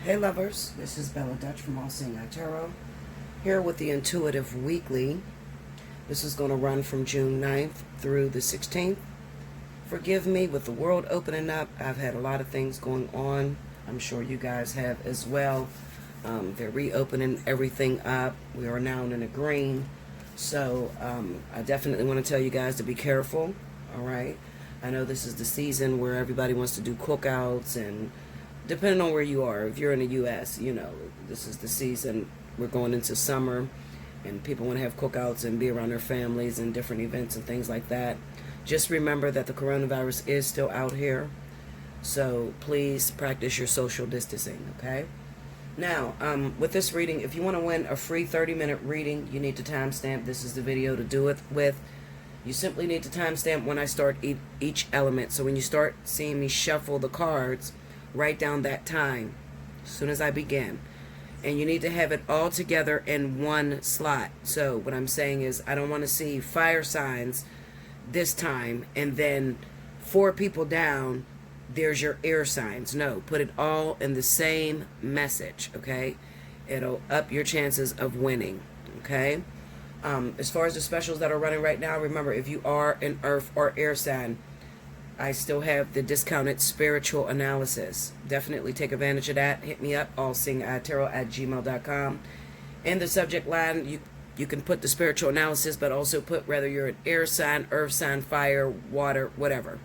Hey lovers, this is Bella Dutch from Allseeingeyetarot, here with the Intuitive Weekly. This is going to run from June 9th through the 16th. Forgive me, with the world opening up, I've had a lot of things going on. I'm sure you guys have as well. They're reopening everything up. We are now in the green. So I definitely want to tell you guys to be careful, all right? I know this is the season where everybody wants to do cookouts, and depending on where you are, if you're in the U.S., you know, this is the season. We're going into summer, and people want to have cookouts and be around their families and different events and things like that. Just remember that the coronavirus is still out here, so please practice your social distancing, okay? Now, with this reading, if you want to win a free 30-minute reading, you need to timestamp. This is the video to do it with. You simply need to timestamp when I start each element. So when you start seeing me shuffle the cards, write down that time as soon as I begin. And you need to have it all together in one slot. So what I'm saying is, I don't want to see fire signs this time and then 4 people down, there's your air signs. No, put it all in the same message, okay? It'll up your chances of winning, okay? As far as the specials that are running right now, remember, if you are an earth or air sign, I still have the discounted spiritual analysis. Definitely take advantage of that. Hit me up, allseeingeyetarot@gmail.com. In the subject line, you can put the spiritual analysis, but also put whether you're an air sign, earth sign, fire, water, whatever,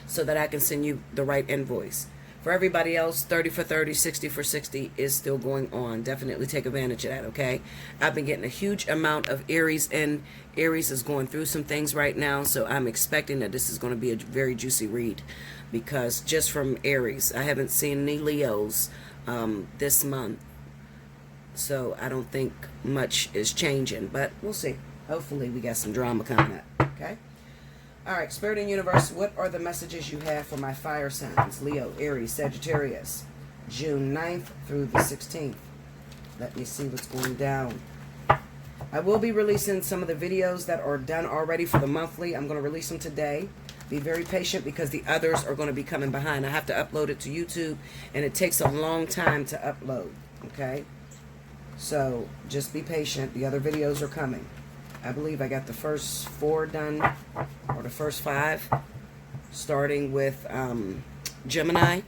so that I can send you the right invoice. For everybody else, 30 for 30, 60 for 60 is still going on. Definitely take advantage of that, okay? I've been getting a huge amount of Aries, and Aries is going through some things right now, so I'm expecting that this is going to be a very juicy read, because just from Aries, I haven't seen any Leos this month, so I don't think much is changing, but we'll see. Hopefully we got some drama coming up, okay? All right, Spirit and Universe, what are the messages you have for my fire signs? Leo, Aries, Sagittarius, June 9th through the 16th. Let me see what's going down. I will be releasing some of the videos that are done already for the monthly. I'm going to release them today. Be very patient, because the others are going to be coming behind. I have to upload it to YouTube, and it takes a long time to upload, okay? So just be patient. The other videos are coming. I believe I got the first 4 done, or the first 5, starting with Gemini.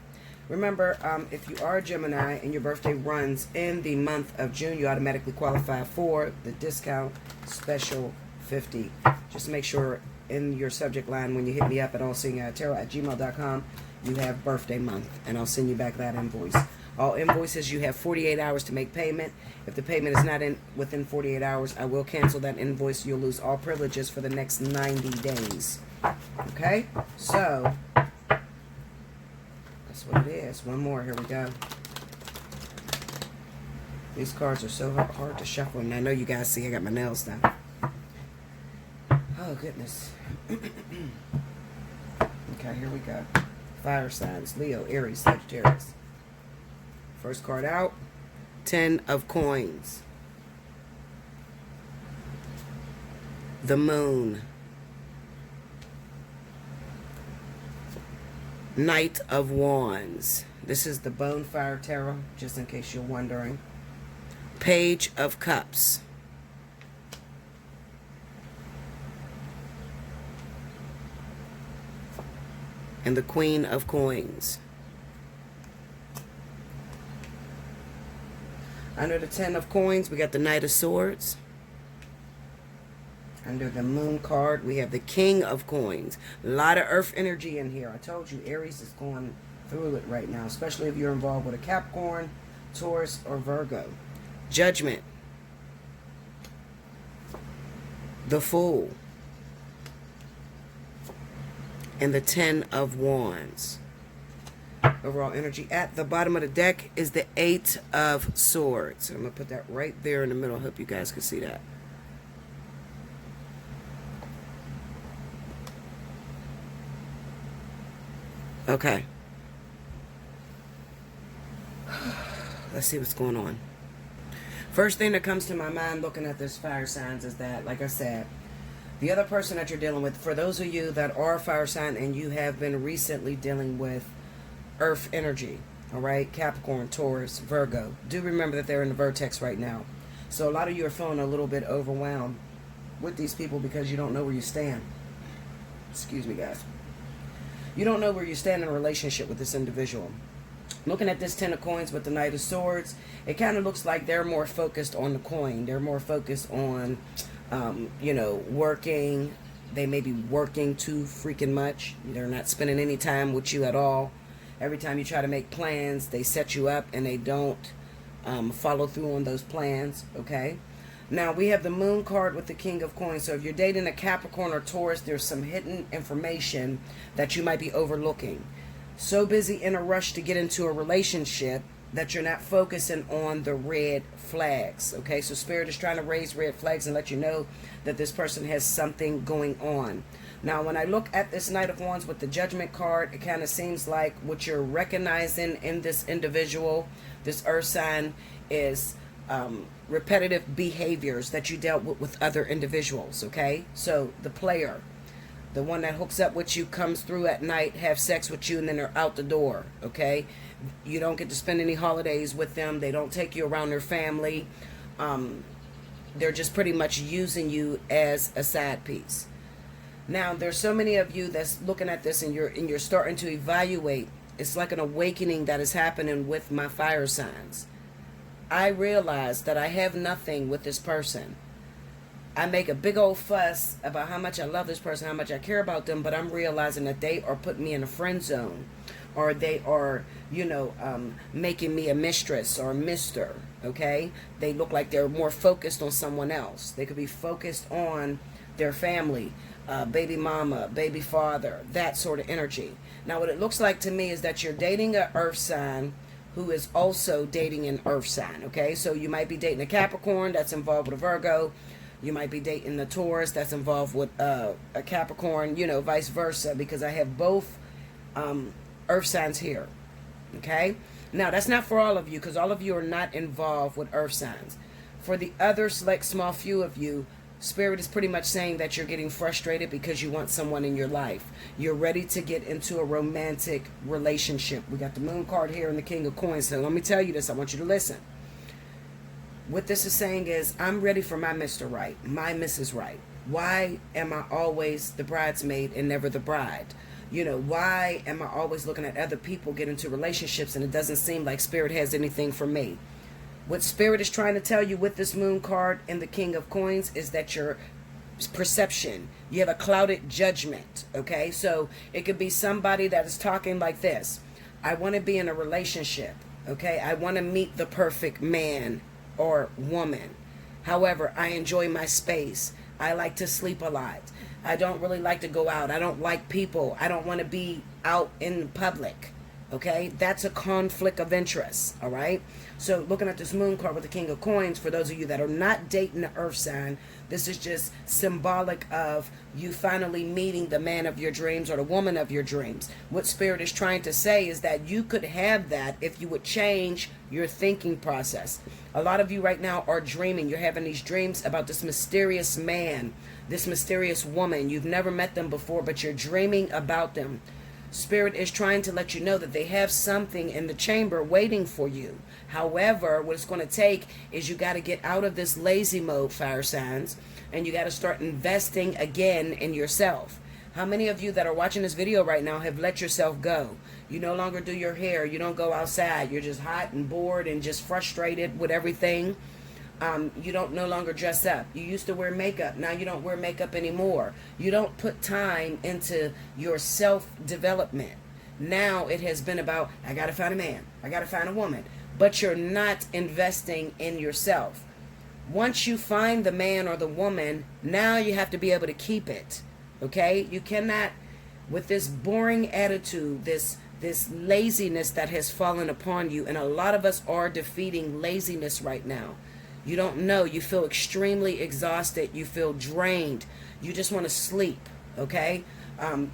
Remember, if you are a Gemini and your birthday runs in the month of June, you automatically qualify for the discount special 50. Just make sure in your subject line, when you hit me up at allseeingeyetarot@gmail.com, you have birthday month, and I'll send you back that invoice. All invoices, you have 48 hours to make payment. If the payment is not in within 48 hours, I will cancel that invoice. You'll lose all privileges for the next 90 days. Okay? So, that's what it is. One more. Here we go. These cards are so hard to shuffle, and I know you guys see I got my nails done. Oh, goodness. Okay, here we go. Fire signs. Leo, Aries, Sagittarius. First card out, 10 of coins. The moon. Knight of wands. This is the Bonfire Tarot, just in case you're wondering. Page of cups. And the Queen of coins. Under the 10 of coins, we got the Knight of Swords. Under the Moon card, we have the King of coins. A lot of earth energy in here. I told you, Aries is going through it right now, especially if you're involved with a Capricorn, Taurus, or Virgo. Judgment. The Fool. And the 10 of wands. Overall energy at the bottom of the deck is the 8 of swords. I'm going to put that right there in the middle. I hope you guys can see that. Okay. Let's see what's going on. First thing that comes to my mind looking at this fire signs is that, like I said, the other person that you're dealing with, for those of you that are a fire sign and you have been recently dealing with earth energy, All right, Capricorn, Taurus, Virgo. Do remember that they're in the vertex right now. So a lot of you are feeling a little bit overwhelmed with these people because you don't know where you stand. Excuse me, guys. You don't know where you stand in a relationship with this individual. Looking at this Ten of Coins with the Knight of Swords, it kind of looks like they're more focused on the coin. They're more focused on, working. They may be working too freaking much. They're not spending any time with you at all. Every time you try to make plans, they set you up and they don't follow through on those plans, okay? Now, we have the Moon card with the King of Coins. So if you're dating a Capricorn or Taurus, there's some hidden information that you might be overlooking. So busy in a rush to get into a relationship that you're not focusing on the red flags, okay? So Spirit is trying to raise red flags and let you know that this person has something going on. Now, when I look at this Knight of Wands with the Judgment card, it kind of seems like what you're recognizing in this individual, this earth sign, is repetitive behaviors that you dealt with other individuals, okay? So the player, the one that hooks up with you, comes through at night, have sex with you, and then they're out the door, okay? You don't get to spend any holidays with them. They don't take you around their family. They're just pretty much using you as a side piece. Now, there's so many of you that's looking at this and you're starting to evaluate. It's like an awakening that is happening with my fire signs. I realize that I have nothing with this person. I make a big old fuss about how much I love this person, how much I care about them, but I'm realizing that they are putting me in a friend zone, or they are, making me a mistress or a mister, okay? They look like they're more focused on someone else. They could be focused on their family, baby mama, baby father, that sort of energy. Now, what it looks like to me is that you're dating an earth sign who is also dating an earth sign, okay? So you might be dating a Capricorn that's involved with a Virgo. You might be dating a Taurus that's involved with a Capricorn, vice versa, because I have both earth signs here, okay? Now, that's not for all of you, because all of you are not involved with earth signs. For the other select small few of you, Spirit is pretty much saying that you're getting frustrated because you want someone in your life. You're ready to get into a romantic relationship. We got the Moon card here and the King of Coins. So let me tell you this. I want you to listen. What this is saying is, I'm ready for my Mr. Right, my Mrs. Right. Why am I always the bridesmaid and never the bride? Why am I always looking at other people get into relationships and it doesn't seem like Spirit has anything for me? What Spirit is trying to tell you with this Moon card and the King of Coins is that your perception, you have a clouded judgment, okay? So it could be somebody that is talking like this. I want to be in a relationship, okay? I want to meet the perfect man or woman. However, I enjoy my space. I like to sleep a lot. I don't really like to go out. I don't like people. I don't want to be out in public. Okay, that's a conflict of interest, all right? So looking at this Moon card with the King of Coins, for those of you that are not dating the earth sign, this is just symbolic of you finally meeting the man of your dreams or the woman of your dreams. What Spirit is trying to say is that you could have that if you would change your thinking process. A lot of you right now are dreaming. You're having these dreams about this mysterious man, this mysterious woman. You've never met them before, but you're dreaming about them. Spirit is trying to let you know that they have something in the chamber waiting for you. However, what it's going to take is you got to get out of this lazy mode, fire signs, and you got to start investing again in yourself. How many of you that are watching this video right now have let yourself go? You no longer do your hair. You don't go outside. You're just hot and bored and just frustrated with everything. You don't no longer dress up. You used to wear makeup. Now you don't wear makeup anymore. You don't put time into your self-development. Now it has been about, I got to find a man. I got to find a woman. But you're not investing in yourself. Once you find the man or the woman, now you have to be able to keep it. Okay? You cannot, with this boring attitude, this laziness that has fallen upon you, and a lot of us are defeating laziness right now. You don't know. You feel extremely exhausted. You feel drained. You just want to sleep, okay?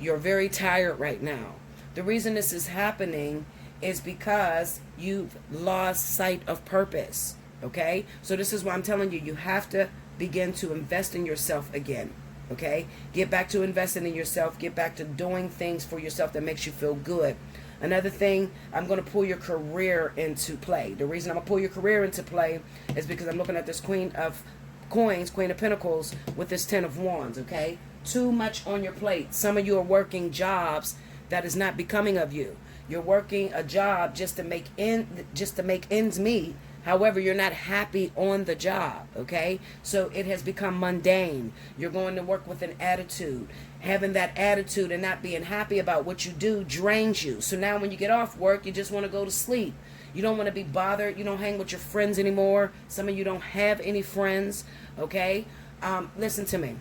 You're very tired right now. The reason this is happening is because you've lost sight of purpose, okay? So this is why I'm telling you, you have to begin to invest in yourself again, okay? Get back to investing in yourself. Get back to doing things for yourself that makes you feel good. Another thing, I'm going to pull your career into play. The reason I'm going to pull your career into play is because I'm looking at this Queen of Coins, Queen of Pentacles, with this Ten of Wands, okay? Too much on your plate. Some of you are working jobs that is not becoming of you. You're working a job just to make ends meet. However, you're not happy on the job, okay? So it has become mundane. You're going to work with an attitude. Having that attitude and not being happy about what you do drains you. So now when you get off work, you just want to go to sleep. You don't want to be bothered. You don't hang with your friends anymore. Some of you don't have any friends, okay? Listen to me.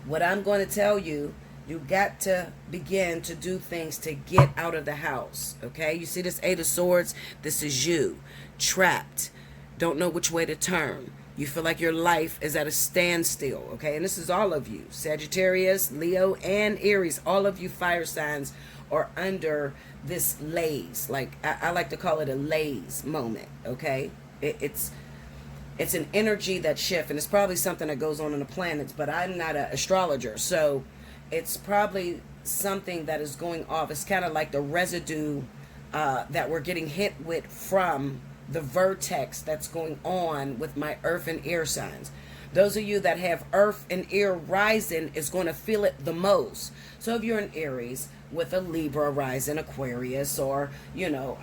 What I'm going to tell you, you got to begin to do things to get out of the house, okay? You see this Eight of Swords? This is you, trapped, don't know which way to turn. You feel like your life is at a standstill, okay? And this is all of you, Sagittarius, Leo, and Aries. All of you fire signs are under this laze. Like, I like to call it a laze moment, okay? It's an energy that shifts, and it's probably something that goes on in the planets, but I'm not an astrologer, so it's probably something that is going off. It's kind of like the residue that we're getting hit with from the vertex that's going on with my earth and air signs. Those of you that have earth and air rising is going to feel it the most. So if you're an Aries with a Libra rising, Aquarius, or, you know,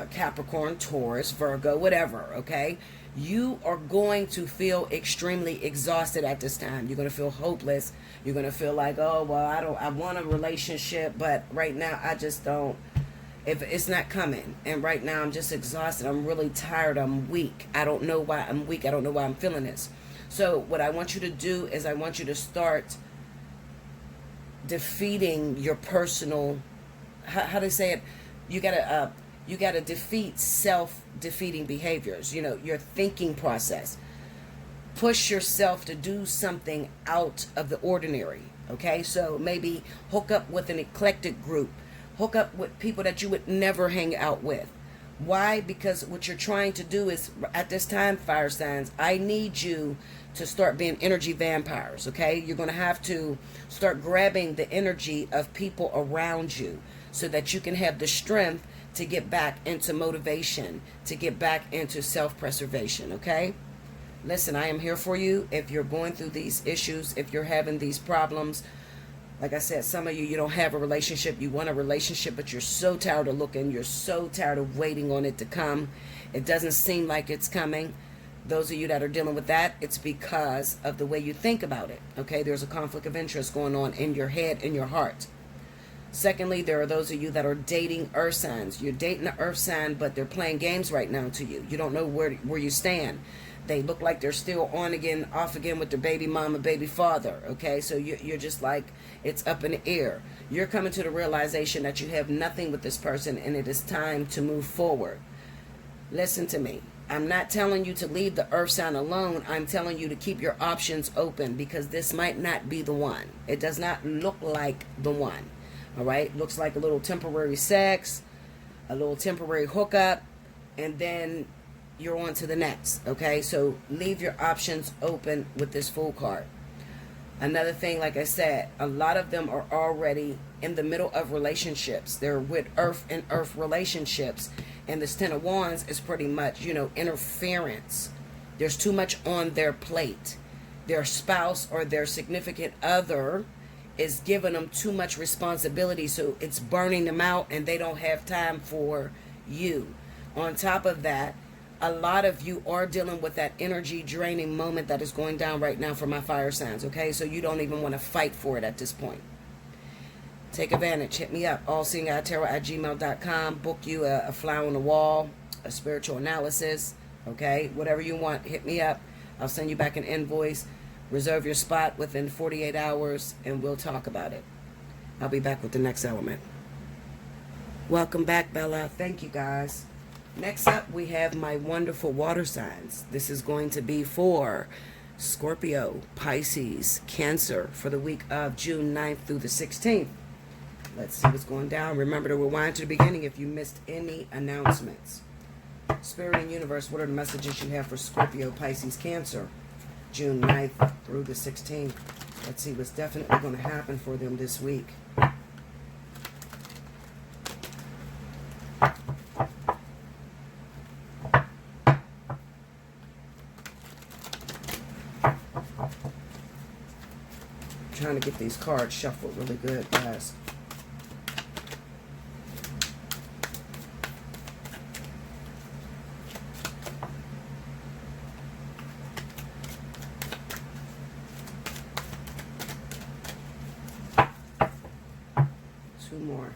Capricorn, Taurus, Virgo, whatever, okay? You are going to feel extremely exhausted at this time. You're going to feel hopeless. You're going to feel like, oh, well, I want a relationship, but right now I just don't. If it's not coming, and right now I'm just exhausted, I'm really tired, I'm weak. I don't know why I'm weak. I don't know why I'm feeling this. So what I want you to do is I want you to start defeating your personal, how do they say it? You gotta defeat self-defeating behaviors. You know, your thinking process. Push yourself to do something out of the ordinary. Okay, so maybe hook up with an eclectic group. Hook up with people that you would never hang out with. Why? Because what you're trying to do is, at this time, fire signs, I need you to start being energy vampires, okay? You're going to have to start grabbing the energy of people around you so that you can have the strength to get back into motivation, to get back into self-preservation, okay? Listen, I am here for you. If you're going through these issues, if you're having these problems, like I said, some of you don't have a relationship. You want a relationship, but you're so tired of looking. You're so tired of waiting on it to come. It doesn't seem like it's coming. Those of you that are dealing with that, it's because of the way you think about it. Okay, there's a conflict of interest going on in your head, in your heart. Secondly, there are those of you that are dating earth signs. You're dating an earth sign, but they're playing games right now to you. You don't know where you stand. They look like they're still on again, off again with their baby mama, baby father, okay? So you're just like, it's up in the air. You're coming to the realization that you have nothing with this person, and it is time to move forward. Listen to me. I'm not telling you to leave the earth sign alone. I'm telling you to keep your options open, because this might not be the one. It does not look like the one, all right? Looks like a little temporary sex, a little temporary hookup, and then you're on to the next, okay? So leave your options open with this Fool card. Another thing, like I said, a lot of them are already in the middle of relationships. They're with earth and earth relationships. And this Ten of Wands is pretty much, you know, interference. There's too much on their plate. Their spouse or their significant other is giving them too much responsibility, so it's burning them out and they don't have time for you. On top of that, a lot of you are dealing with that energy draining moment that is going down right now for my fire signs, okay? So you don't even want to fight for it at this point. Take advantage. Hit me up, allseeingeyetarot@gmail.com. Book you a fly on the wall, a spiritual analysis, okay? Whatever you want, hit me up. I'll send you back an invoice. Reserve your spot within 48 hours, and we'll talk about it. I'll be back with the next element. Welcome back, Bella. Thank you, guys. Next up, we have my wonderful water signs. This is going to be for Scorpio, Pisces, Cancer for the week of June 9th through the 16th. Let's see what's going down. Remember to rewind to the beginning if you missed any announcements. Spirit and Universe, what are the messages you have for Scorpio, Pisces, Cancer, June 9th through the 16th? Let's see what's definitely going to happen for them this week. trying to get these cards shuffled really good, guys. Two more.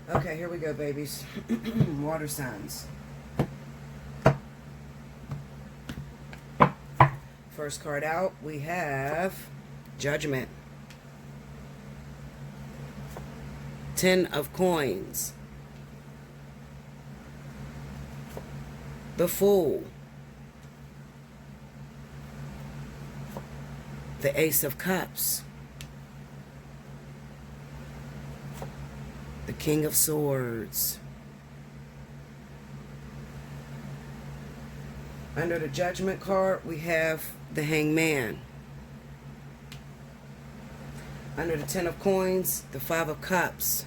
Okay, here we go, babies. Water signs. First card out, we have Judgment. 10 of Coins. The Fool. The Ace of Cups. The King of Swords. Under the Judgment card, we have the Hangman. Under the 10 of Coins, the 5 of Cups.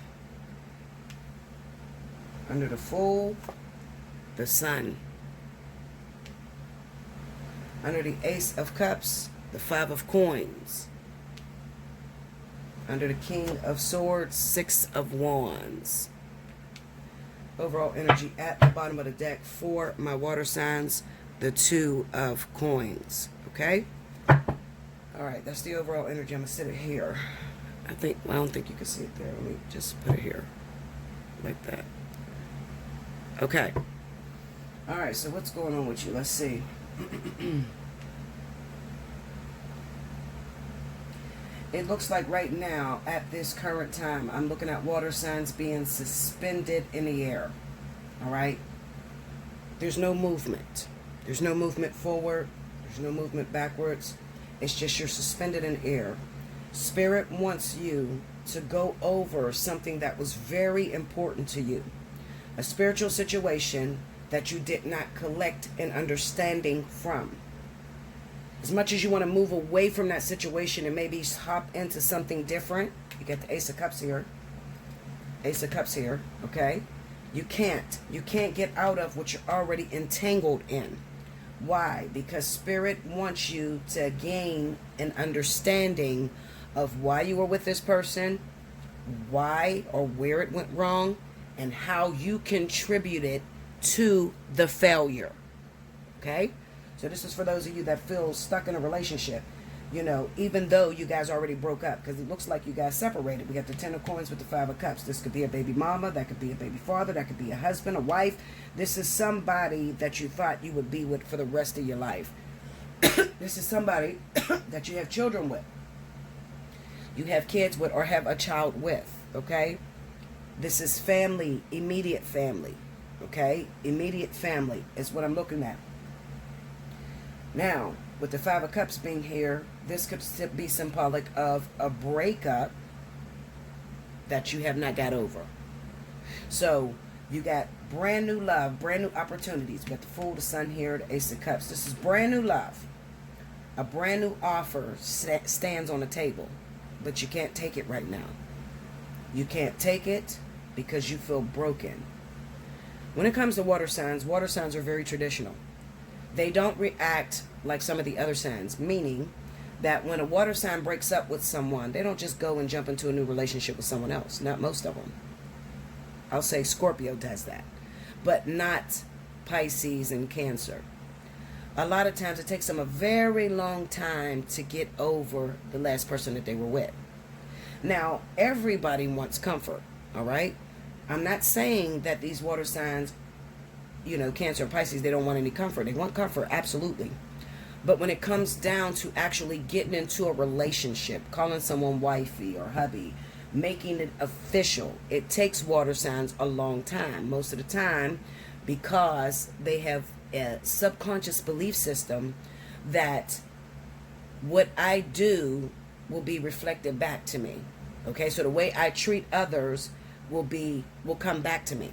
Under the Fool, the Sun. Under the Ace of Cups, the 5 of Coins. Under the King of Swords, 6 of Wands. Overall energy at the bottom of the deck for my water signs, the 2 of Coins. Okay? Alright, that's the overall energy. I'm going to sit it here. I don't think you can see it there. Let me just put it here. Like that. Okay. Alright, so what's going on with you? Let's see. It looks like right now, at this current time, I'm looking at water signs being suspended in the air. Alright? There's no movement. There's no movement forward. There's no movement backwards. It's just you're suspended in air. Spirit wants you to go over something that was very important to you. A spiritual situation that you did not collect an understanding from. As much as you want to move away from that situation and maybe hop into something different, you get the Ace of Cups here. Ace of Cups here, okay? You can't. You can't get out of what you're already entangled in. Why? Because Spirit wants you to gain an understanding of why you were with this person, why or where it went wrong, and how you contributed to the failure. Okay? So this is for those of you that feel stuck in a relationship. You know, even though you guys already broke up, because it looks like you guys separated. We got the 10 of Coins with the 5 of Cups. This could be a baby mama. That could be a baby father. That could be a husband, a wife. This is somebody that you thought you would be with for the rest of your life. This is somebody that you have children with. You have kids with or have a child with. Okay? This is family, immediate family. Okay? Immediate family is what I'm looking at. Now, with the 5 of Cups being here, this could be symbolic of a breakup that you have not got over. So, you got brand new love, brand new opportunities. You got the Fool, the Sun here, the Ace of Cups. This is brand new love. A brand new offer stands on the table, but you can't take it right now. You can't take it because you feel broken. When it comes to water signs are very traditional. They don't react like some of the other signs, meaning that when a water sign breaks up with someone, they don't just go and jump into a new relationship with someone else. Not most of them. I'll say Scorpio does that, but not Pisces and Cancer. A lot of times it takes them a very long time to get over the last person that they were with. Now, everybody wants comfort, all right? I'm not saying that these water signs, you know, Cancer and Pisces, they don't want any comfort. They want comfort, absolutely. But when it comes down to actually getting into a relationship, calling someone wifey or hubby, making it official, it takes water signs a long time. Most of the time, because they have a subconscious belief system that what I do will be reflected back to me. Okay, so the way I treat others will come back to me.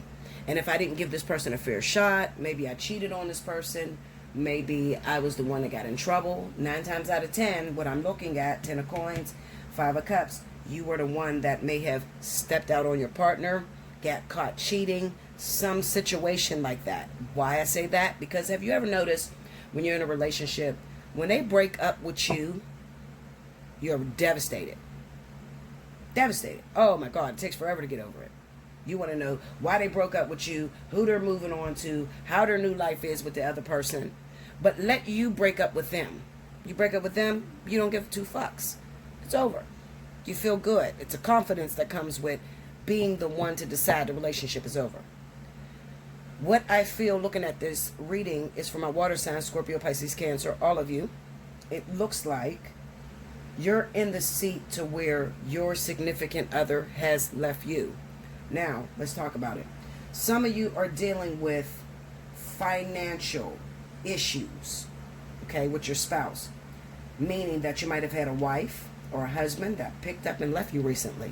And if I didn't give this person a fair shot, maybe I cheated on this person, maybe I was the one that got in trouble. 9 times out of 10, what I'm looking at, 10 of Coins, 5 of Cups, You were the one that may have stepped out on your partner, got caught cheating, some situation like that. Why I say that? Because have you ever noticed when you're in a relationship, when they break up with you, you're devastated. Devastated. Oh my God, it takes forever to get over it. You want to know why they broke up with you, who they're moving on to, how their new life is with the other person. But let you break up with them. You break up with them, you don't give two fucks. It's over. You feel good. It's a confidence that comes with being the one to decide the relationship is over. What I feel looking at this reading is for my water sign, Scorpio, Pisces, Cancer, all of you. It looks like you're in the seat to where your significant other has left you. Now, let's talk about it. Some of you are dealing with financial issues, okay, with your spouse. Meaning that you might have had a wife or a husband that picked up and left you recently.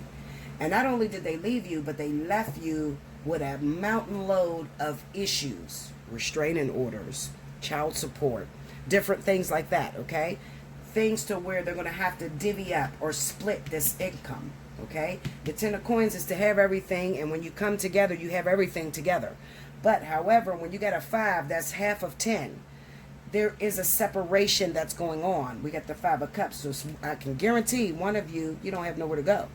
And not only did they leave you, but they left you with a mountain load of issues. Restraining orders, child support, different things like that, okay? Things to where they're going to have to divvy up or split this income, okay? The 10 of coins is to have everything, and when you come together, you have everything together. But, however, when you got a 5, that's half of 10. There is a separation that's going on. We got the 5 of Cups, so I can guarantee one of you, you don't have nowhere to go,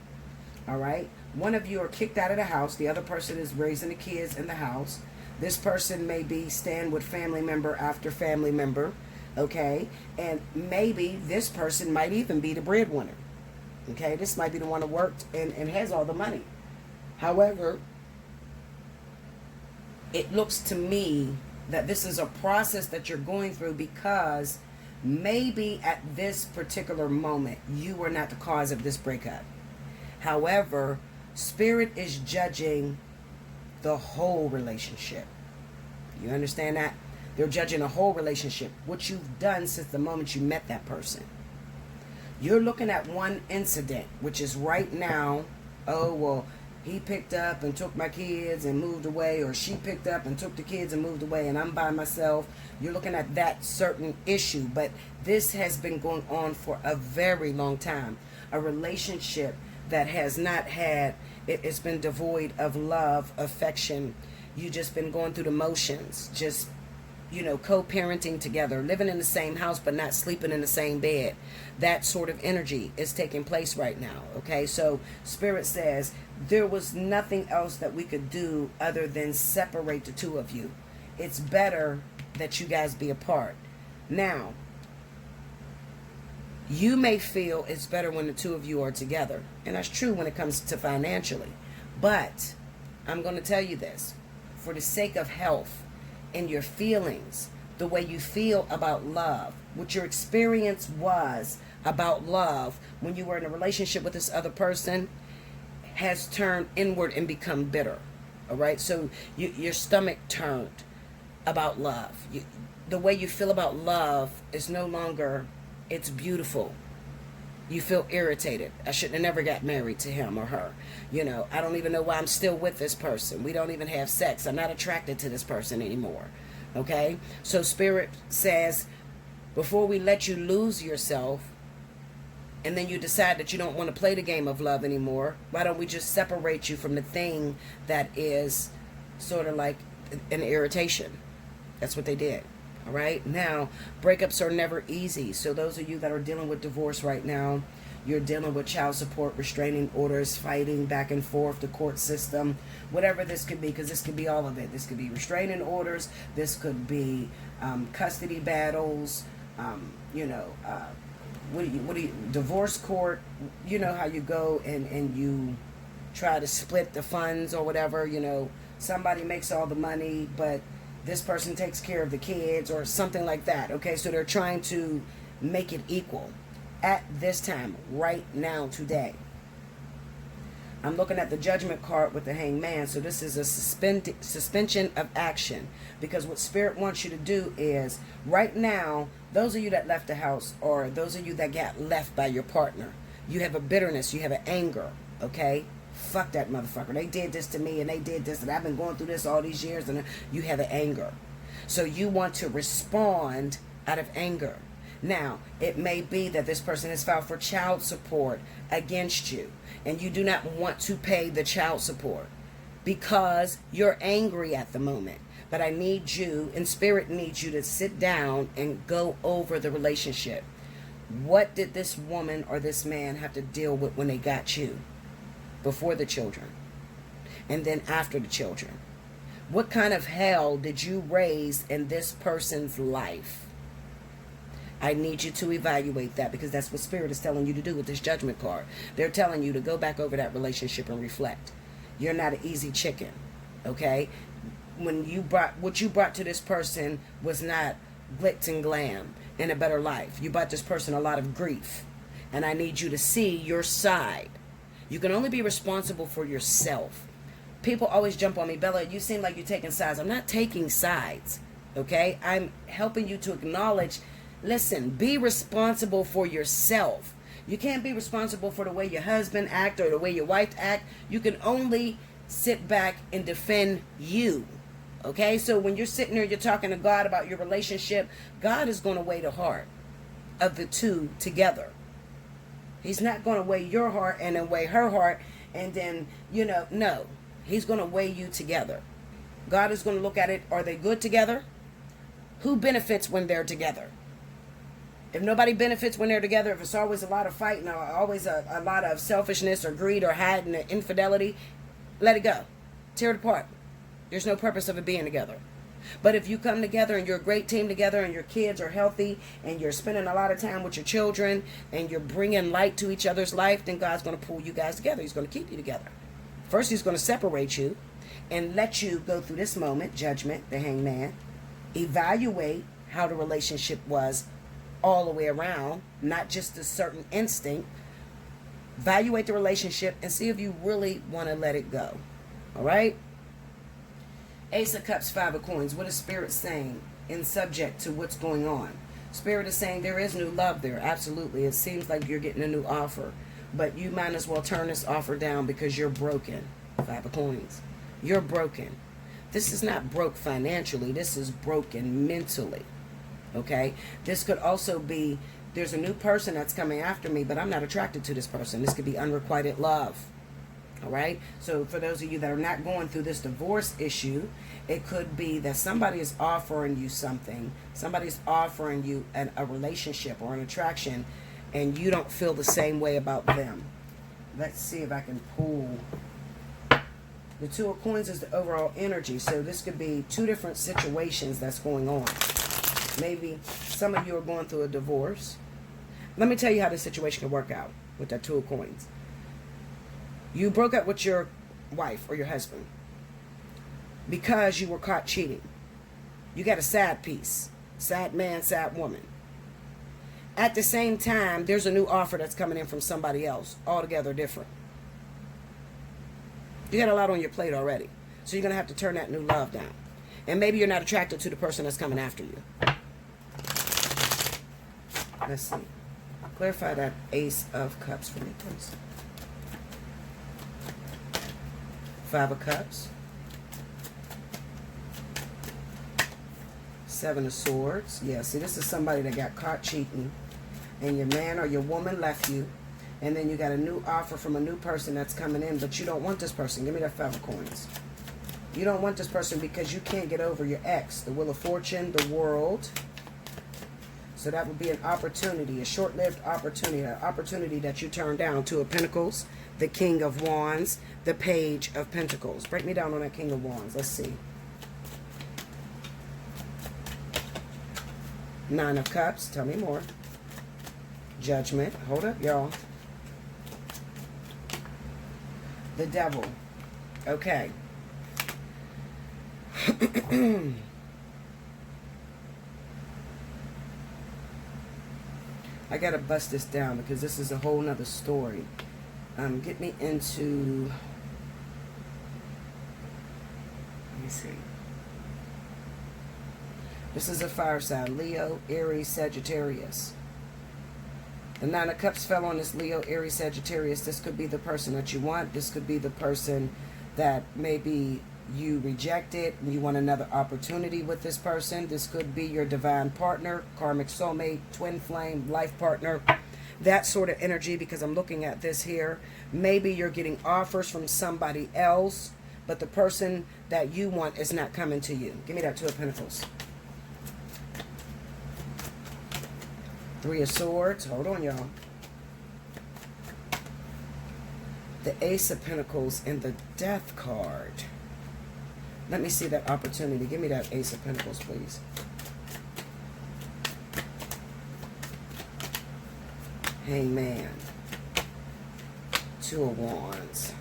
all right? One of you are kicked out of the house. The other person is raising the kids in the house. This person may be staying with family member after family member, okay? And maybe this person might even be the breadwinner, okay? This might be the one that worked and has all the money. However, it looks to me that this is a process that you're going through because maybe at this particular moment, you were not the cause of this breakup. However, Spirit is judging the whole relationship. You understand that? They're judging the whole relationship, what you've done since the moment you met that person. You're looking at one incident, which is right now, oh, well, he picked up and took my kids and moved away, or she picked up and took the kids and moved away, and I'm by myself. You're looking at that certain issue, but this has been going on for a very long time. A relationship that has not had, it's been devoid of love, affection. You just been going through the motions, just, you know, co-parenting together, living in the same house but not sleeping in the same bed. That sort of energy is taking place right now, okay? So Spirit says there was nothing else that we could do other than separate the two of you. It's better that you guys be apart. Now, you may feel it's better when the two of you are together. And that's true when it comes to financially. But I'm going to tell you this. For the sake of health and your feelings, the way you feel about love, what your experience was about love when you were in a relationship with this other person has turned inward and become bitter. All right? So your stomach turned about love. The way you feel about love is no longer... it's beautiful. You feel irritated. I shouldn't have never got married to him or her. You know, I don't even know why I'm still with this person. We don't even have sex. I'm not attracted to this person anymore. Okay? So Spirit says, before we let you lose yourself, and then you decide that you don't want to play the game of love anymore, why don't we just separate you from the thing that is sort of like an irritation? That's what they did. All right. Now, breakups are never easy. So those of you that are dealing with divorce right now, you're dealing with child support, restraining orders, fighting back and forth, the court system, whatever this could be, because this could be all of it. This could be restraining orders. This could be custody battles. Divorce court. You know how you go and you try to split the funds or whatever. You know, somebody makes all the money, but this person takes care of the kids or something like that, okay? So they're trying to make it equal at this time, right now, today. I'm looking at the Judgment card with the Hanged Man, so this is a suspension of action, because what Spirit wants you to do is, right now, those of you that left the house or those of you that got left by your partner, you have a bitterness, you have an anger, okay? Fuck that motherfucker. They did this to me and they did this and I've been going through this all these years, and you have an anger. So you want to respond out of anger. Now, it may be that this person has filed for child support against you, and you do not want to pay the child support because you're angry at the moment. But I need you, and Spirit needs you to sit down and go over the relationship. What did this woman or this man have to deal with when they got you? Before the children, and then after the children? What kind of hell did you raise in this person's life? I need you to evaluate that, because that's what Spirit is telling you to do with this Judgment card. They're telling you to go back over that relationship and reflect. You're not an easy chicken, okay? When you brought, what you brought to this person was not glitz and glam and a better life. You brought this person a lot of grief, and I need you to see your side. You can only be responsible for yourself. People always jump on me, Bella, you seem like you're taking sides. I'm not taking sides, okay? I'm helping you to acknowledge, listen, be responsible for yourself. You can't be responsible for the way your husband act or the way your wife act. You can only sit back and defend you. Okay, so when you're sitting there, you're talking to God about your relationship, God is going to weigh the heart of the two together. He's not going to weigh your heart and then weigh her heart and then, no. He's going to weigh you together. God is going to look at it. Are they good together? Who benefits when they're together? If nobody benefits when they're together, if it's always a lot of fighting or always a lot of selfishness or greed or hiding or infidelity, let it go. Tear it apart. There's no purpose of it being together. But if you come together and you're a great team together and your kids are healthy and you're spending a lot of time with your children and you're bringing light to each other's life, then God's going to pull you guys together. He's going to keep you together. First, he's going to separate you and let you go through this moment, Judgment, the Hangman. Evaluate how the relationship was all the way around, not just a certain instinct. Evaluate the relationship and see if you really want to let it go. All right? Ace of Cups, Five of Coins. What is Spirit saying in subject to what's going on? Spirit is saying there is new love there. Absolutely. It seems like you're getting a new offer. But you might as well turn this offer down because you're broken. Five of Coins. You're broken. This is not broke financially. This is broken mentally. Okay? This could also be, there's a new person that's coming after me, but I'm not attracted to this person. This could be unrequited love. All right. So for those of you that are not going through this divorce issue, it could be that somebody is offering you something. Somebody's offering you a relationship or an attraction, and you don't feel the same way about them. Let's see if I can pull. The Two of Coins is the overall energy. So this could be two different situations that's going on. Maybe some of you are going through a divorce. Let me tell you how this situation can work out with that Two of Coins. You broke up with your wife or your husband because you were caught cheating. You got a sad piece. Sad man, sad woman. At the same time, there's a new offer that's coming in from somebody else, altogether different. You got a lot on your plate already. So you're going to have to turn that new love down. And maybe you're not attracted to the person that's coming after you. Let's see. Clarify that Ace of Cups for me, please. Five of Cups. Seven of Swords. Yeah, see, this is somebody that got caught cheating. And your man or your woman left you. And then you got a new offer from a new person that's coming in. But you don't want this person. Give me that Five of Coins. You don't want this person because you can't get over your ex. The Wheel of Fortune, the World. So that would be an opportunity, a short-lived opportunity, an opportunity that you turn down. Two of Pentacles, the King of Wands, the Page of Pentacles. Break me down on that King of Wands. Let's see. Nine of Cups. Tell me more. Judgment. Hold up, y'all. The Devil. Okay. I gotta bust this down because this is a whole nother story. Get me into, let me see. This is a fire sign, Leo, Aries, Sagittarius. The Nine of Cups fell on this Leo, Aries, Sagittarius. This could be the person that you want. This could be the person that maybe you reject it, you want another opportunity with this person. This could be your divine partner, karmic soulmate, twin flame, life partner, that sort of energy, because I'm looking at this here. Maybe you're getting offers from somebody else, but the person that you want is not coming to you. Give me that Two of Pentacles. Three of Swords. Hold on, y'all. The Ace of Pentacles and the Death card. Let me see that opportunity. Give me that Ace of Pentacles, please. Hangman. Two of Wands.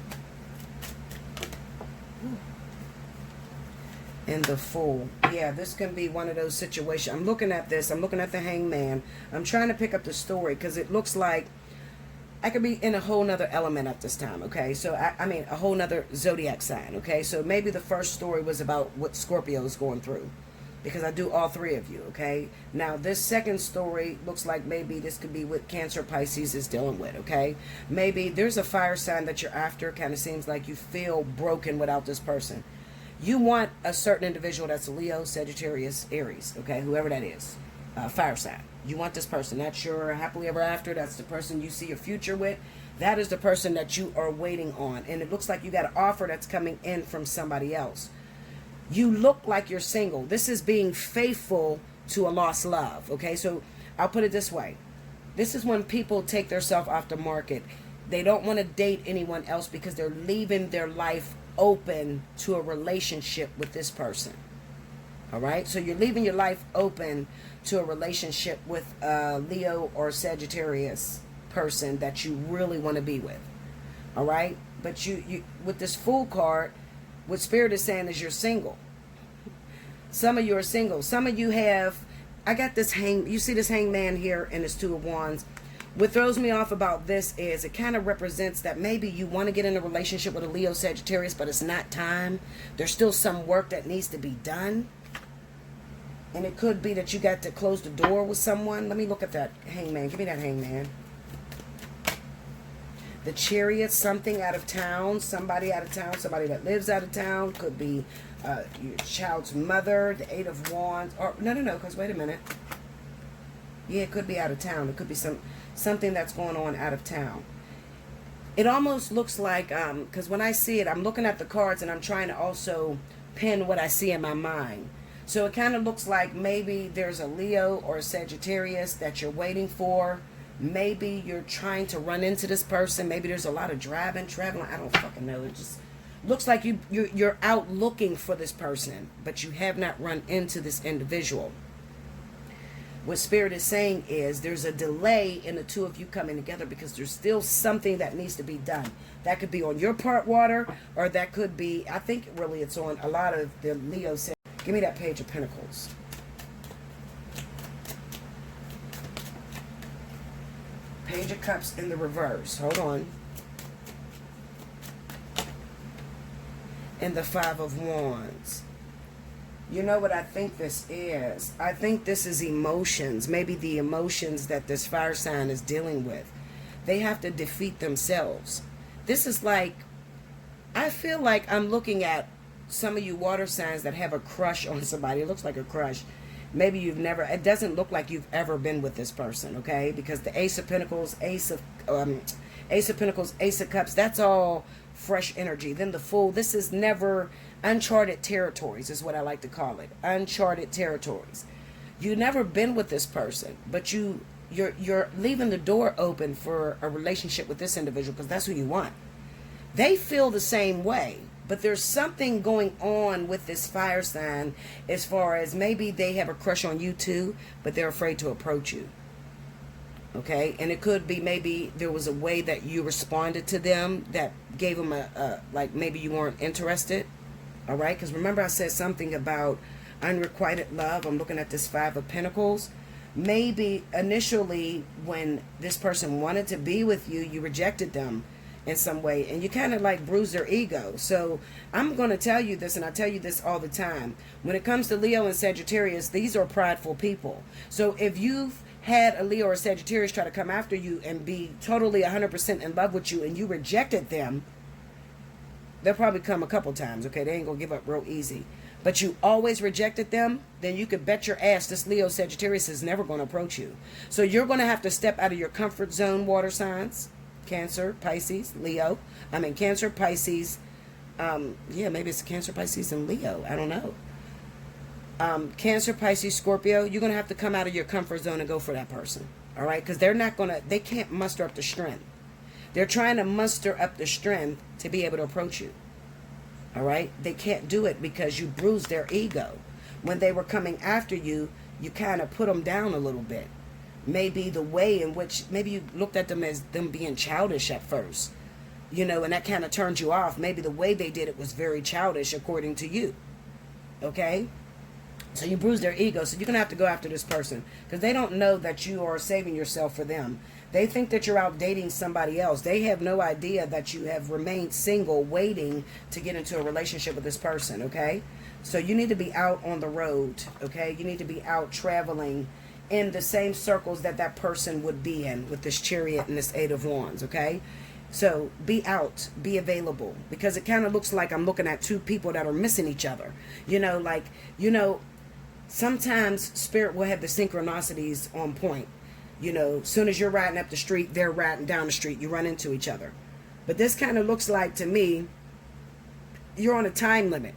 And the Fool. Yeah, this can be one of those situations. I'm looking at this. I'm looking at the Hangman. I'm trying to pick up the story because it looks like I could be in a whole nother element at this time, okay? So, I mean, a whole nother zodiac sign, okay? So maybe the first story was about what Scorpio is going through, because I do all three of you, okay? Now, this second story looks like maybe this could be what Cancer, Pisces is dealing with, okay? Maybe there's a fire sign that you're after. Kind of seems like you feel broken without this person. You want a certain individual that's a Leo, Sagittarius, Aries, okay? Whoever that is, fire sign. You want this person. That's your happily ever after. That's the person you see your future with. That is the person that you are waiting on. And it looks like you got an offer that's coming in from somebody else. You look like you're single. This is being faithful to a lost love. Okay, so I'll put it this way. This is when people take themselves off the market. They don't want to date anyone else because they're leaving their life open to a relationship with this person. All right, so you're leaving your life open to a relationship with a Leo or Sagittarius person that you really want to be with. All right, but you with this Fool card, what Spirit is saying is you're single. Some of you are single. Some of you have, I got this you see this Hangman here and this Two of Wands. What throws me off about this is it kind of represents that maybe you want to get in a relationship with a Leo, Sagittarius, but it's not time. There's still some work that needs to be done. And it could be that you got to close the door with someone. Let me look at that Hangman. Give me that Hangman. The Chariot, something out of town. Somebody out of town. Somebody that lives out of town. Could be your child's mother. The Eight of Wands. Or no, because wait a minute. Yeah, it could be out of town. It could be something that's going on out of town. It almost looks like, because when I see it, I'm looking at the cards and I'm trying to also pin what I see in my mind. So it kind of looks like maybe there's a Leo or a Sagittarius that you're waiting for. Maybe you're trying to run into this person. Maybe there's a lot of traveling. I don't fucking know. It just looks like you're out looking for this person, but you have not run into this individual. What Spirit is saying is there's a delay in the two of you coming together because there's still something that needs to be done. That could be on your part, water, or that could be, I think really it's on a lot of the Leo. Give me that Page of Pentacles. Page of Cups in the reverse. Hold on. And the Five of Wands. You know what I think this is? I think this is emotions. Maybe the emotions that this fire sign is dealing with. They have to defeat themselves. This is like, I feel like I'm looking at some of you water signs that have a crush on somebody. It looks like a crush. Maybe you've never, it doesn't look like you've ever been with this person, okay? Because the Ace of Pentacles, Ace of Pentacles, Ace of Cups, that's all fresh energy. Then the Fool, this is never uncharted territories is what I like to call it. Uncharted territories. You've never been with this person, but you're leaving the door open for a relationship with this individual because that's who you want. They feel the same way. But there's something going on with this fire sign as far as maybe they have a crush on you too, but they're afraid to approach you. Okay? And it could be maybe there was a way that you responded to them that gave them like maybe you weren't interested. All right? Because remember I said something about unrequited love. I'm looking at this Five of Pentacles. Maybe initially when this person wanted to be with you, you rejected them in some way, and you kind of like bruise their ego. So I'm going to tell you this, and I tell you this all the time. When it comes to Leo and Sagittarius, these are prideful people. So if you've had a Leo or Sagittarius try to come after you and be totally 100% in love with you, and you rejected them, they'll probably come a couple times, okay? They ain't gonna give up real easy. But you always rejected them, then you could bet your ass this Leo Sagittarius is never going to approach you. So you're going to have to step out of your comfort zone, water signs. Cancer, Pisces, Leo. Cancer, Pisces. Yeah, maybe it's Cancer, Pisces, and Leo. I don't know. Cancer, Pisces, Scorpio. You're going to have to come out of your comfort zone and go for that person. All right? Because they can't muster up the strength. They're trying to muster up the strength to be able to approach you. All right? They can't do it because you bruised their ego. When they were coming after you, you kind of put them down a little bit. Maybe the way in which, maybe you looked at them as them being childish at first, and that kind of turned you off. Maybe the way they did it was very childish according to you. Okay? So you bruised their ego. So you're going to have to go after this person because they don't know that you are saving yourself for them. They think that you're out dating somebody else. They have no idea that you have remained single, waiting to get into a relationship with this person, okay? So you need to be out on the road, okay? You need to be out traveling in the same circles that person would be in with this Chariot and this Eight of Wands, okay? So be out, be available, because it kind of looks like I'm looking at two people that are missing each other. Sometimes Spirit will have the synchronicities on point. As soon as you're riding up the street, they're riding down the street. You run into each other. But this kind of looks like, to me, you're on a time limit,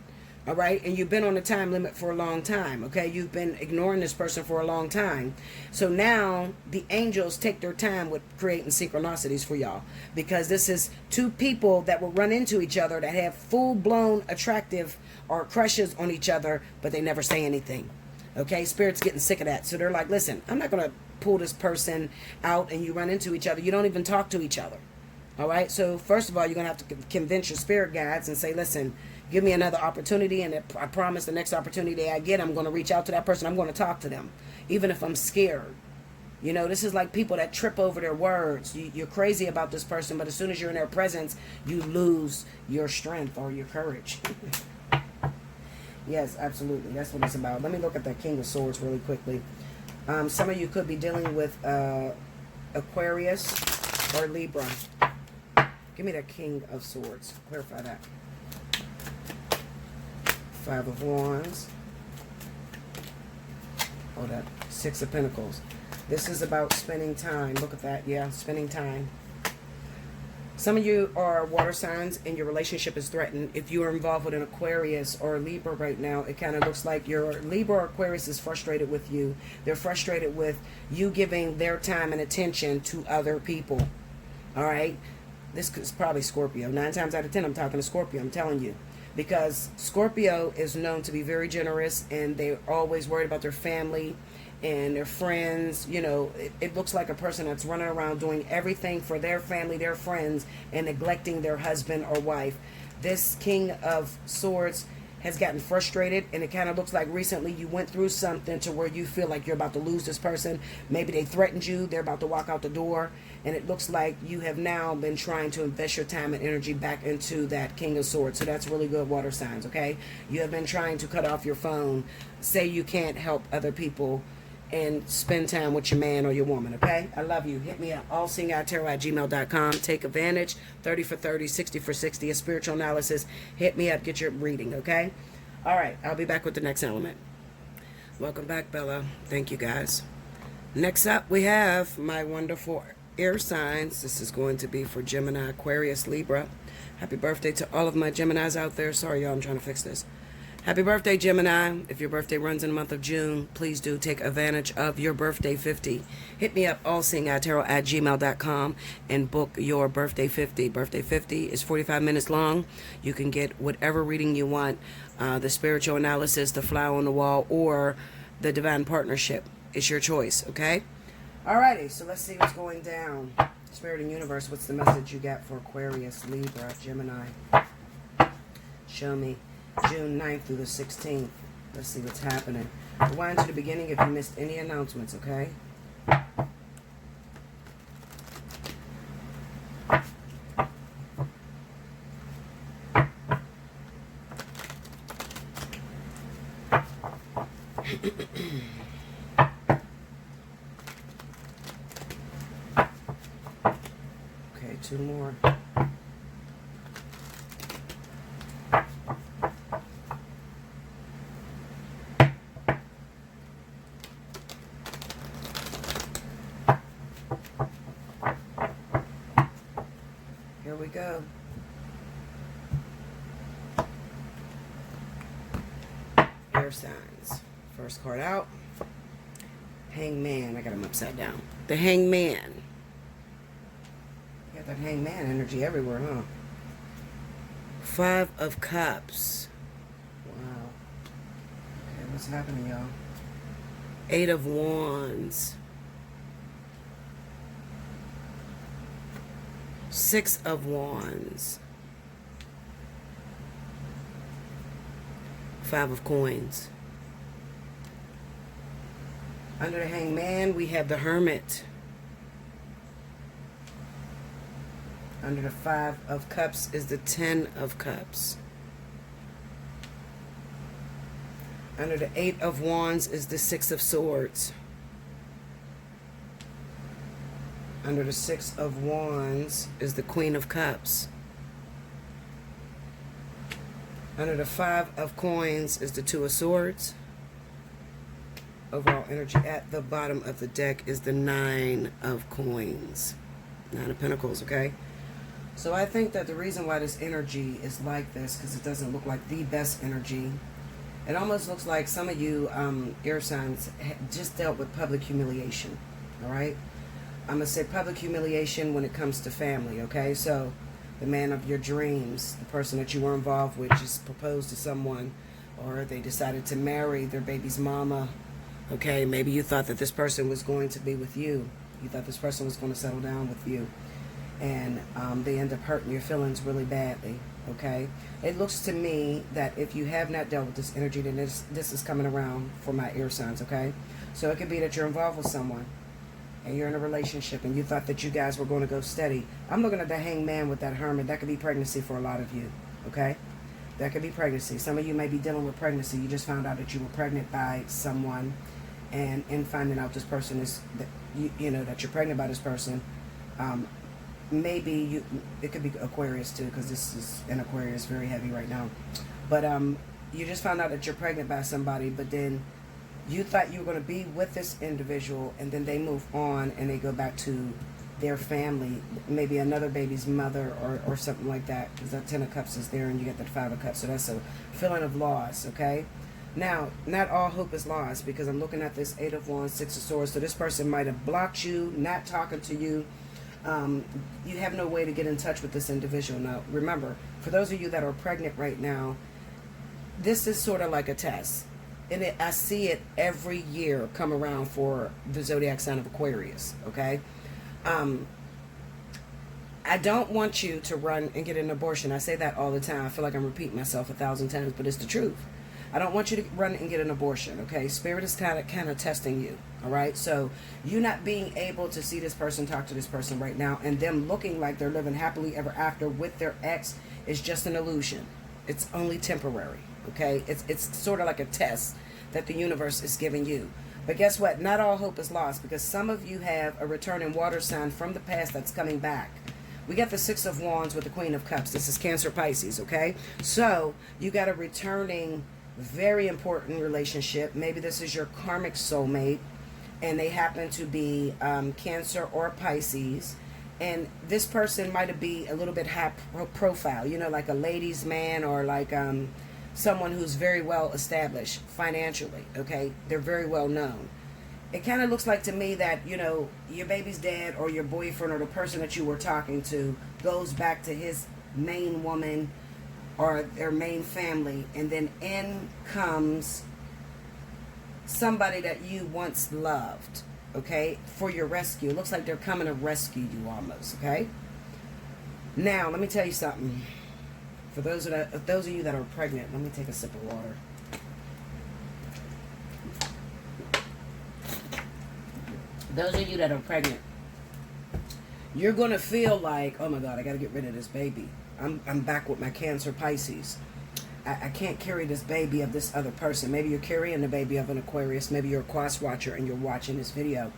all right? And you've been on a time limit for a long time, okay? You've been ignoring this person for a long time. So now the angels take their time with creating synchronicities for y'all, because this is two people that will run into each other that have full-blown attractive or crushes on each other, but they never say anything, okay? Spirit's getting sick of that. So they're like, listen, I'm not going to pull this person out and you run into each other. You don't even talk to each other. All right. So first of all, you're going to have to convince your spirit guides and say, listen, give me another opportunity. And I promise the next opportunity I get, I'm going to reach out to that person. I'm going to talk to them, even if I'm scared. This is like people that trip over their words. You're crazy about this person, but as soon as you're in their presence, you lose your strength or your courage. Yes, absolutely. That's what it's about. Let me look at that King of Swords really quickly. Some of you could be dealing with Aquarius or Libra. Give me that King of Swords. Clarify that. Five of Wands. Hold up. Six of Pentacles. This is about spending time. Look at that. Yeah, spending time. Some of you are water signs and your relationship is threatened. If you are involved with an Aquarius or a Libra right now, it kind of looks like your Libra or Aquarius is frustrated with you. They're frustrated with you giving their time and attention to other people. All right? This is probably Scorpio. 9 times out of 10, I'm talking to Scorpio. I'm telling you. Because Scorpio is known to be very generous and they're always worried about their family and their friends. It looks like a person that's running around doing everything for their family, their friends, and neglecting their husband or wife. This King of Swords has gotten frustrated, and it kind of looks like recently you went through something to where you feel like you're about to lose this person. Maybe they threatened you, they're about to walk out the door, and it looks like you have now been trying to invest your time and energy back into that King of Swords. So that's really good, water signs, okay? You have been trying to cut off your phone, say you can't help other people, and spend time with your man or your woman, okay? I love you. Hit me up, allseeingeyetarot@gmail.com. Take advantage. 30 for 30, 60 for 60, a spiritual analysis. Hit me up, get your reading, okay? All right, I'll be back with the next element. Welcome back, Bella. Thank you, guys. Next up, we have my wonderful air signs. This is going to be for Gemini, Aquarius, Libra. Happy birthday to all of my Geminis out there. Sorry, y'all, I'm trying to fix this. Happy birthday, Gemini. If your birthday runs in the month of June, please do take advantage of your birthday 50. Hit me up, allseeingeyetarot@gmail.com, and book your birthday 50. Birthday 50 is 45 minutes long. You can get whatever reading you want, the spiritual analysis, the flower on the wall, or the divine partnership. It's your choice, okay? Alrighty, so let's see what's going down. Spirit and Universe, what's the message you got for Aquarius, Libra, Gemini? Show me. June 9th through the 16th. Let's see what's happening. Rewind to the beginning if you missed any announcements, okay? Okay, 2 more. we go. Air signs. First card out. Hangman. I got him upside down. The Hangman. You got that Hangman energy everywhere, huh? 5 of Cups. Wow. Okay, what's happening, y'all? 8 of Wands. 6 of Wands. 5 of Coins. Under the Hangman, we have the Hermit. Under the 5 of Cups is the 10 of Cups. Under the 8 of Wands is the 6 of Swords. Under the 6 of Wands is the Queen of Cups. Under the 5 of Coins is the 2 of Swords. Overall energy at the bottom of the deck is the 9 of Coins. 9 of Pentacles, okay? So I think that the reason why this energy is like this, because it doesn't look like the best energy. It almost looks like some of you air signs just dealt with public humiliation, all right? I'm going to say public humiliation when it comes to family, okay? So the man of your dreams, the person that you were involved with, just proposed to someone, or they decided to marry their baby's mama. Okay, maybe you thought that this person was going to be with you. You thought this person was going to settle down with you. And they end up hurting your feelings really badly. Okay? It looks to me that if you have not dealt with this energy, then this is coming around for my air signs. Okay? So it could be that you're involved with someone. And you're in a relationship. And you thought that you guys were going to go steady. I'm looking at the Hangman with that Hermit. That could be pregnancy for a lot of you. Okay? That could be pregnancy. Some of you may be dealing with pregnancy. You just found out that you were pregnant by someone. And in finding out this person is, you know, that you're pregnant by this person, maybe it could be Aquarius too, because this is an Aquarius, very heavy right now. But you just found out that you're pregnant by somebody, but then you thought you were going to be with this individual, and then they move on and they go back to their family, maybe another baby's mother or something like that, because that 10 of Cups is there and you get that 5 of Cups. So that's a feeling of loss, okay? Now, not all hope is lost, because I'm looking at this 8 of Wands, 6 of Swords. So this person might have blocked you, not talking to you. You have no way to get in touch with this individual. Now, remember, for those of you that are pregnant right now, this is sort of like a test. And I see it every year come around for the zodiac sign of Aquarius, okay? I don't want you to run and get an abortion. I say that all the time. I feel like I'm repeating myself 1,000 times, but it's the truth. I don't want you to run and get an abortion, okay? Spirit is kind of testing you, all right? So you not being able to see this person, talk to this person right now, and them looking like they're living happily ever after with their ex is just an illusion. It's only temporary, okay? It's sort of like a test that the universe is giving you. But guess what? Not all hope is lost, because some of you have a returning water sign from the past that's coming back. We got the 6 of Wands with the Queen of Cups. This is Cancer, Pisces, okay? So you got a returning, very important relationship. Maybe this is your karmic soulmate, and they happen to be Cancer or Pisces. And this person might be a little bit high profile, you know, like a ladies' man, or like someone who's very well established financially, okay? They're very well known. It kind of looks like to me that, you know, your baby's dad or your boyfriend or the person that you were talking to goes back to his main woman or their main family, and then in comes somebody that you once loved, okay, for your rescue. It looks like they're coming to rescue you almost, okay? Now, let me tell you something. For those of you that are pregnant, let me take a sip of water. Those of you that are pregnant, you're going to feel like, oh my God, I got to get rid of this baby. I'm back with my Cancer, Pisces. I can't carry this baby of this other person. Maybe you're carrying the baby of an Aquarius. Maybe you're a cross watcher and you're watching this video.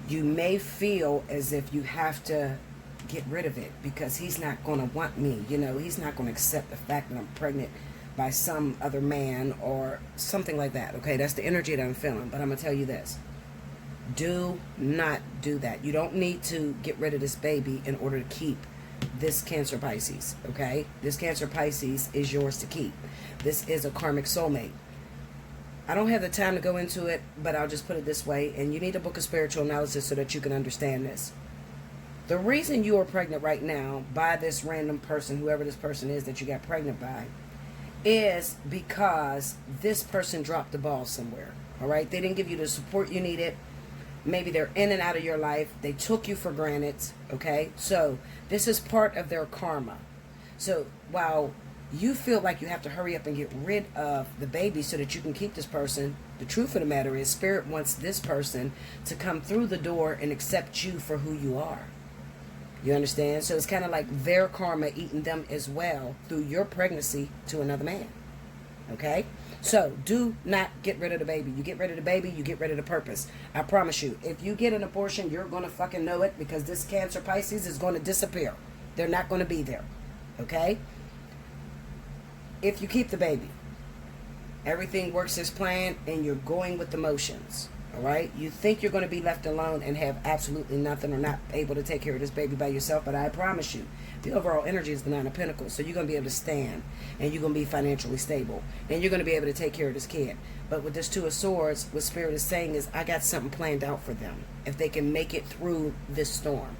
You may feel as if you have to get rid of it because he's not going to want me. You know, he's not going to accept the fact that I'm pregnant by some other man or something like that. Okay, that's the energy that I'm feeling. But I'm going to tell you this. Do not do that. You don't need to get rid of this baby in order to keep this Cancer Pisces, okay? This Cancer Pisces is yours to keep. This is a karmic soulmate. I don't have the time to go into it, but I'll just put it this way, and you need a book of spiritual analysis so that you can understand this. The reason you are pregnant right now by this random person, whoever this person is that you got pregnant by, is because this person dropped the ball somewhere, all right? They didn't give you the support you needed. Maybe they're in and out of your life. They took you for granted, okay? So this is part of their karma. So while you feel like you have to hurry up and get rid of the baby so that you can keep this person, the truth of the matter is Spirit wants this person to come through the door and accept you for who you are. You understand? So it's kind of like their karma eating them as well through your pregnancy to another man. Okay? So do not get rid of the baby. You get rid of the baby, you get rid of the purpose. I promise you, if you get an abortion, you're going to fucking know it, because this Cancer Pisces is going to disappear. They're not going to be there. Okay? If you keep the baby, everything works as planned and you're going with the motions. All right? You think you're going to be left alone and have absolutely nothing, or not able to take care of this baby by yourself, but I promise you, the overall energy is the Nine of Pentacles. So you're going to be able to stand, and you're going to be financially stable, and you're going to be able to take care of this kid. But with this Two of Swords, what Spirit is saying is, I got something planned out for them if they can make it through this storm.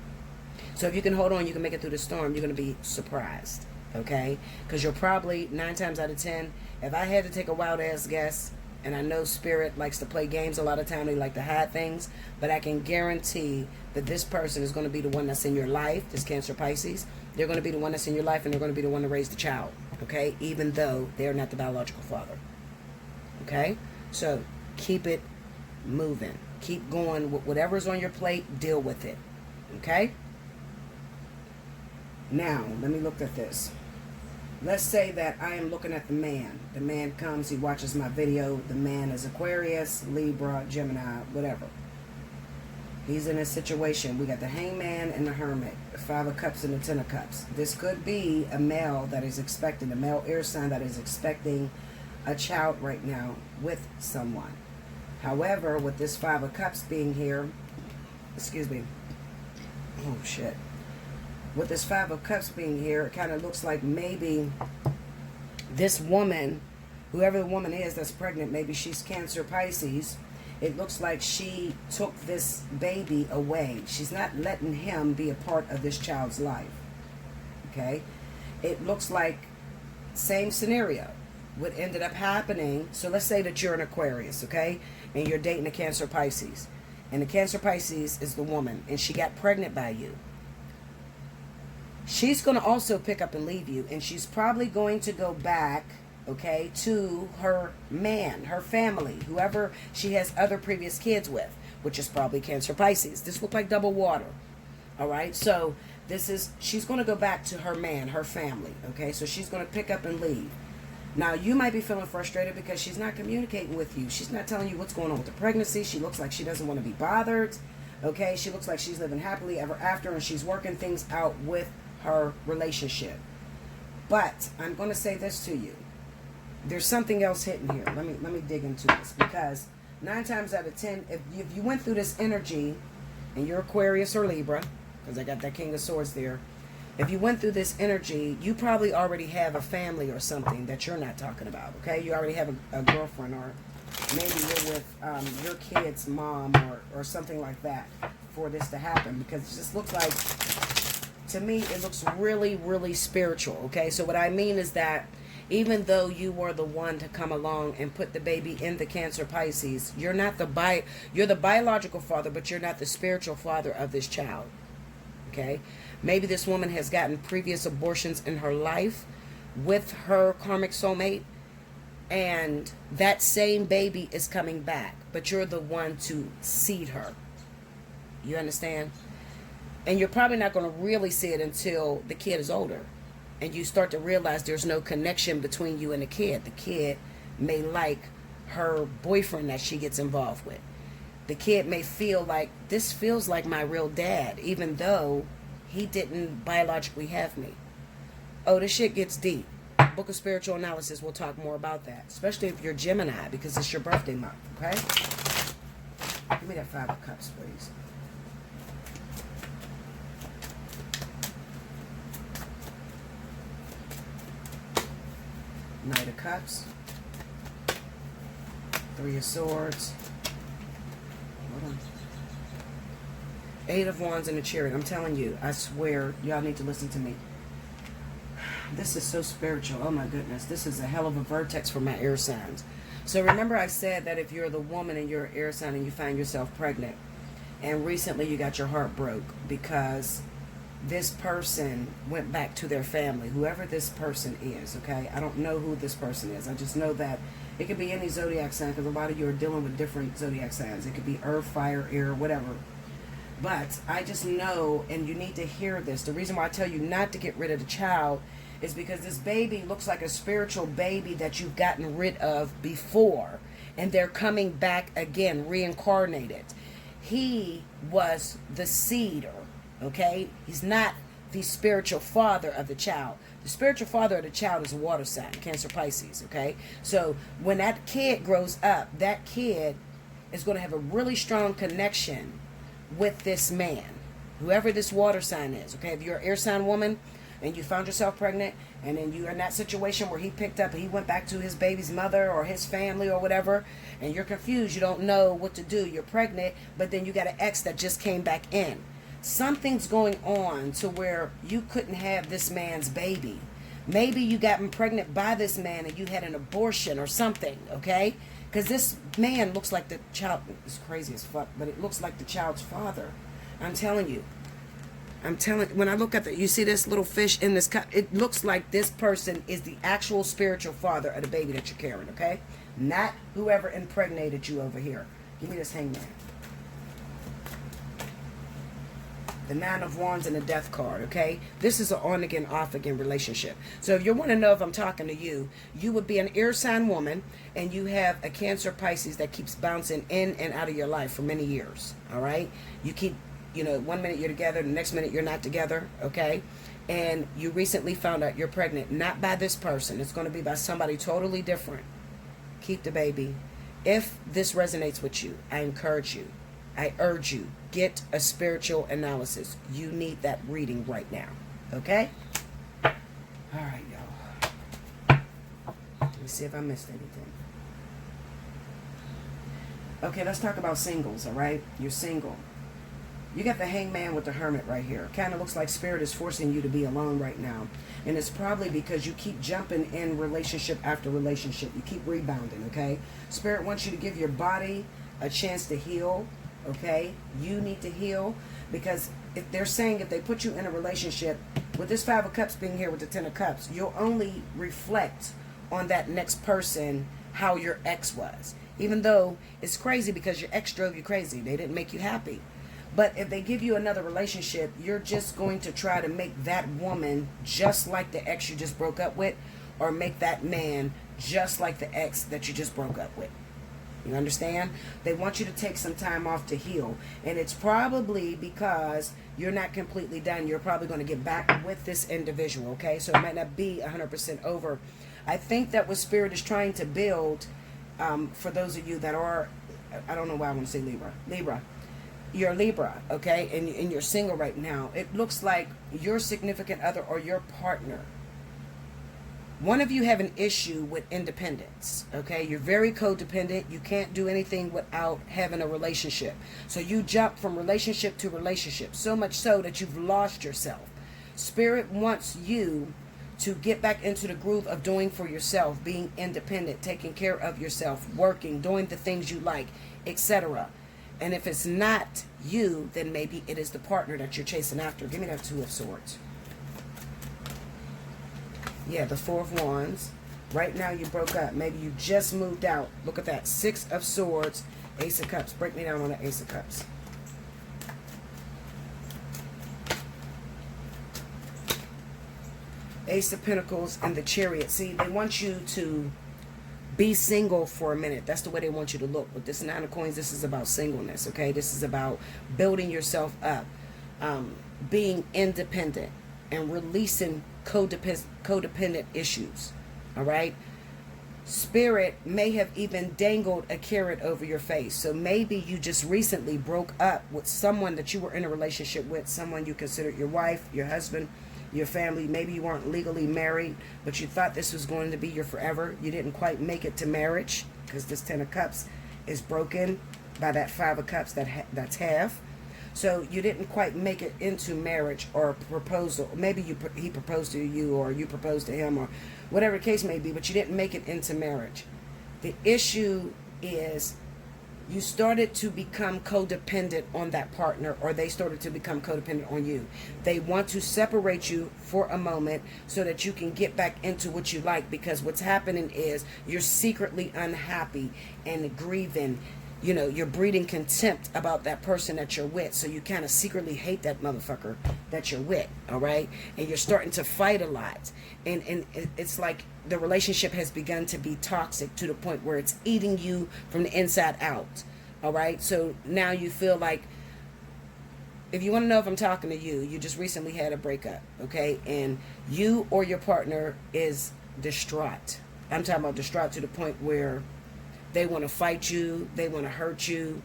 So if you can hold on, you can make it through the storm, you're going to be surprised. Okay? Because you're probably, 9 times out of 10, if I had to take a wild ass guess, and I know Spirit likes to play games a lot of time, they like to hide things, but I can guarantee that this person is going to be the one that's in your life, this Cancer Pisces. They're going to be the one that's in your life, and they're going to be the one to raise the child, okay? Even though they're not the biological father, okay? So keep it moving. Keep going. Whatever's on your plate, deal with it, okay? Now, let me look at this. Let's say that I am looking at the man. The man comes, he watches my video. The man is Aquarius, Libra, Gemini, whatever. He's in a situation. We got the Hangman and the Hermit, the Five of Cups and the Ten of Cups. This could be a male that is expecting, a male air sign that is expecting a child right now with someone. However, with this Five of Cups being here, excuse me, oh shit. With this Five of Cups being here, it kind of looks like maybe this woman, whoever the woman is that's pregnant, maybe she's Cancer Pisces. It looks like she took this baby away. She's not letting him be a part of this child's life. Okay? It looks like same scenario. What ended up happening, so let's say that you're an Aquarius, okay? And you're dating a Cancer Pisces. And the Cancer Pisces is the woman, and she got pregnant by you. She's going to also pick up and leave you, and she's probably going to go back, okay, to her man, her family, whoever she has other previous kids with, which is probably Cancer Pisces. This looks like double water, all right? So this is, she's going to go back to her man, her family, okay? So she's going to pick up and leave. Now, you might be feeling frustrated because she's not communicating with you. She's not telling you what's going on with the pregnancy. She looks like she doesn't want to be bothered, okay? She looks like she's living happily ever after, and she's working things out with her relationship. But I'm going to say this to you. There's something else hidden here. Let me dig into this, because 9 times out of 10, if you went through this energy and you're Aquarius or Libra, because I got that King of Swords there, if you went through this energy, you probably already have a family or something that you're not talking about, okay? You already have a girlfriend, or maybe you're with your kid's mom, or something like that for this to happen, because it just looks like, to me, it looks really, really spiritual, okay? So what I mean is that even though you were the one to come along and put the baby in the Cancer Pisces, you're not you're the biological father, but you're not the spiritual father of this child, okay? Maybe this woman has gotten previous abortions in her life with her karmic soulmate, and that same baby is coming back, but you're the one to seed her. You understand? And you're probably not going to really see it until the kid is older, and you start to realize there's no connection between you and the kid. The kid may like her boyfriend that she gets involved with. The kid may feel like, this feels like my real dad, even though he didn't biologically have me. Oh, this shit gets deep. Book of Spiritual Analysis, we'll talk more about that, especially if you're Gemini, because it's your birthday month, okay? Give me that Five of Cups, please. Knight of Cups. Three of Swords. Hold on. Eight of Wands and a Chariot. I'm telling you, I swear, y'all need to listen to me. This is so spiritual. Oh my goodness. This is a hell of a vertex for my air signs. So remember I said that if you're the woman and you're an air sign and you find yourself pregnant, and recently you got your heart broke because this person went back to their family, whoever this person is, okay? I don't know who this person is. I just know that it could be any zodiac sign, because a lot of you are dealing with different zodiac signs. It could be earth, fire, air, whatever. But I just know, and you need to hear this, the reason why I tell you not to get rid of the child is because this baby looks like a spiritual baby that you've gotten rid of before, and they're coming back again, reincarnated. He was the seeder, okay? He's not the spiritual father of the child. The spiritual father of the child is a water sign, Cancer, Pisces, okay? So when that kid grows up, that kid is going to have a really strong connection with this man, whoever this water sign is, okay? If you're an air sign woman and you found yourself pregnant, and then you're in that situation where he picked up and he went back to his baby's mother or his family or whatever, and you're confused, you don't know what to do, you're pregnant, but then you got an ex that just came back in. Something's going on to where you couldn't have this man's baby. Maybe you got pregnant by this man and you had an abortion or something, okay? Because this man looks like the child, it's crazy as fuck, but it looks like the child's father. I'm telling you. When I look at you see this little fish in this cup, it looks like this person is the actual spiritual father of the baby that you're carrying, okay? Not whoever impregnated you over here. Give me this Hangman. The Nine of Wands and the Death card, okay? This is an on-again, off-again relationship. So if you want to know if I'm talking to you, you would be an air sign woman, and you have a Cancer, Pisces that keeps bouncing in and out of your life for many years, all right? You keep, 1 minute you're together, the next minute you're not together, okay? And you recently found out you're pregnant, not by this person. It's going to be by somebody totally different. Keep the baby. If this resonates with you, I encourage you, I urge you, get a spiritual analysis. You need that reading right now, okay? All right, y'all. Let me see if I missed anything. Okay, let's talk about singles, all right? You're single. You got the Hangman with the Hermit right here. Kind of looks like Spirit is forcing you to be alone right now. And it's probably because you keep jumping in relationship after relationship. You keep rebounding, okay? Spirit wants you to give your body a chance to heal, okay? You need to heal, because if they're saying if they put you in a relationship, with this Five of Cups being here with the Ten of Cups, you'll only reflect on that next person how your ex was. Even though it's crazy because your ex drove you crazy. They didn't make you happy. But if they give you another relationship, you're just going to try to make that woman just like the ex you just broke up with, or make that man just like the ex that you just broke up with. You understand? They want you to take some time off to heal. And it's probably because you're not completely done. You're probably going to get back with this individual, okay? So it might not be 100% over. I think that what Spirit is trying to build, for those of you that are, I don't know why I want to say Libra. You're Libra, okay, and you're single right now. It looks like your significant other or your partner, one of you have an issue with independence, okay? You're very codependent. You can't do anything without having a relationship. So you jump from relationship to relationship, so much so that you've lost yourself. Spirit wants you to get back into the groove of doing for yourself, being independent, taking care of yourself, working, doing the things you like, etc. And if it's not you, then maybe it is the partner that you're chasing after. Give me that Two of Swords. Yeah, the Four of Wands. Right now you broke up. Maybe you just moved out. Look at that. Six of Swords, Ace of Cups. Break me down on the Ace of Cups. Ace of Pentacles and the Chariot. See, they want you to be single for a minute. That's the way they want you to look. With this Nine of Coins, this is about singleness, okay? This is about building yourself up, being independent, and releasing codependent issues, all right? Spirit may have even dangled a carrot over your face. So maybe you just recently broke up with someone that you were in a relationship with, someone you considered your wife, your husband, your family. Maybe you weren't legally married, but you thought this was going to be your forever. You didn't quite make it to marriage, because this 10 of Cups is broken by that 5 of Cups that's half. So you didn't quite make it into marriage or proposal. Maybe he proposed to you, or you proposed to him, or whatever the case may be, but you didn't make it into marriage. The issue is you started to become codependent on that partner, or they started to become codependent on you. They want to separate you for a moment so that you can get back into what you like, because what's happening is you're secretly unhappy and grieving. You know, you're breeding contempt about that person that you're with. So you kind of secretly hate that motherfucker that you're with, all right? And you're starting to fight a lot. And it's like the relationship has begun to be toxic to the point where it's eating you from the inside out, all right? So now you feel like, if you want to know if I'm talking to you, you just recently had a breakup, okay? And you or your partner is distraught. I'm talking about distraught to the point where they want to fight you, they want to hurt you,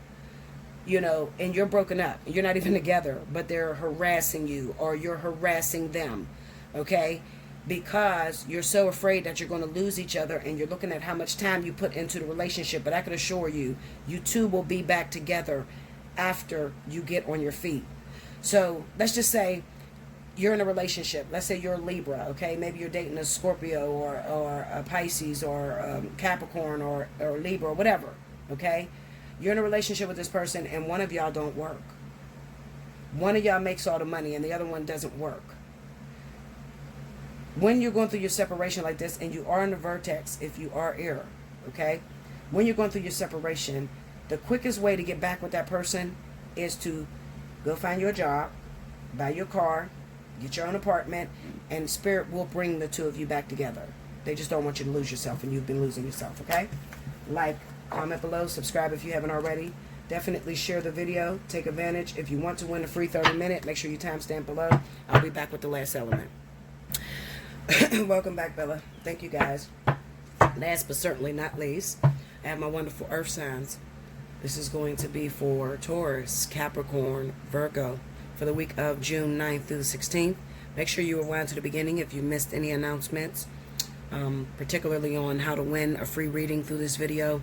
you know, and you're broken up. You're not even together, but they're harassing you, or you're harassing them, okay? Because you're so afraid that you're going to lose each other, and you're looking at how much time you put into the relationship. But I can assure you, you two will be back together after you get on your feet. So let's just say you're in a relationship. Let's say you're a Libra, okay? Maybe you're dating a Scorpio, or a Pisces, or Capricorn, or Libra, or whatever, okay? You're in a relationship with this person, and one of y'all don't work. One of y'all makes all the money, and the other one doesn't work. When you're going through your separation like this, and you are in the vertex, if you are air, okay? When you're going through your separation, the quickest way to get back with that person is to go find your job, buy your car, get your own apartment, and Spirit will bring the two of you back together. They just don't want you to lose yourself, and you've been losing yourself, okay? Like, comment below, subscribe if you haven't already. Definitely share the video. Take advantage. If you want to win a free 30-minute, make sure you timestamp below. I'll be back with the last element. Welcome back, Bella. Thank you, guys. Last but certainly not least, I have my wonderful earth signs. This is going to be for Taurus, Capricorn, Virgo, for the week of June 9th through the 16th. Make sure you rewind to the beginning if you missed any announcements, particularly on how to win a free reading through this video.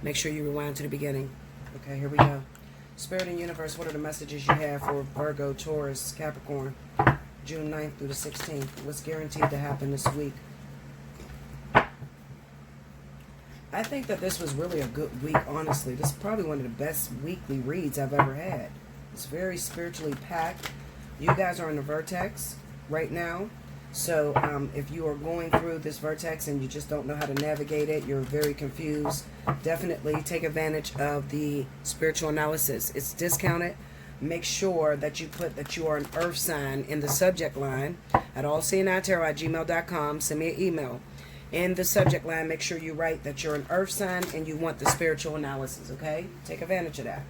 Make sure you rewind to the beginning. Okay, here we go. Spirit and Universe, what are the messages you have for Virgo, Taurus, Capricorn, June 9th through the 16th? What's guaranteed to happen this week? I think that this was really a good week, honestly. This is probably one of the best weekly reads I've ever had. It's very spiritually packed. You guys are in the vertex right now. So if you are going through this vertex and you just don't know how to navigate it, you're very confused, definitely take advantage of the spiritual analysis. It's discounted. Make sure that you put that you are an earth sign in the subject line at allseeingeyetarot@gmail.com. Send me an email. In the subject line, make sure you write that you're an earth sign and you want the spiritual analysis, okay? Take advantage of that.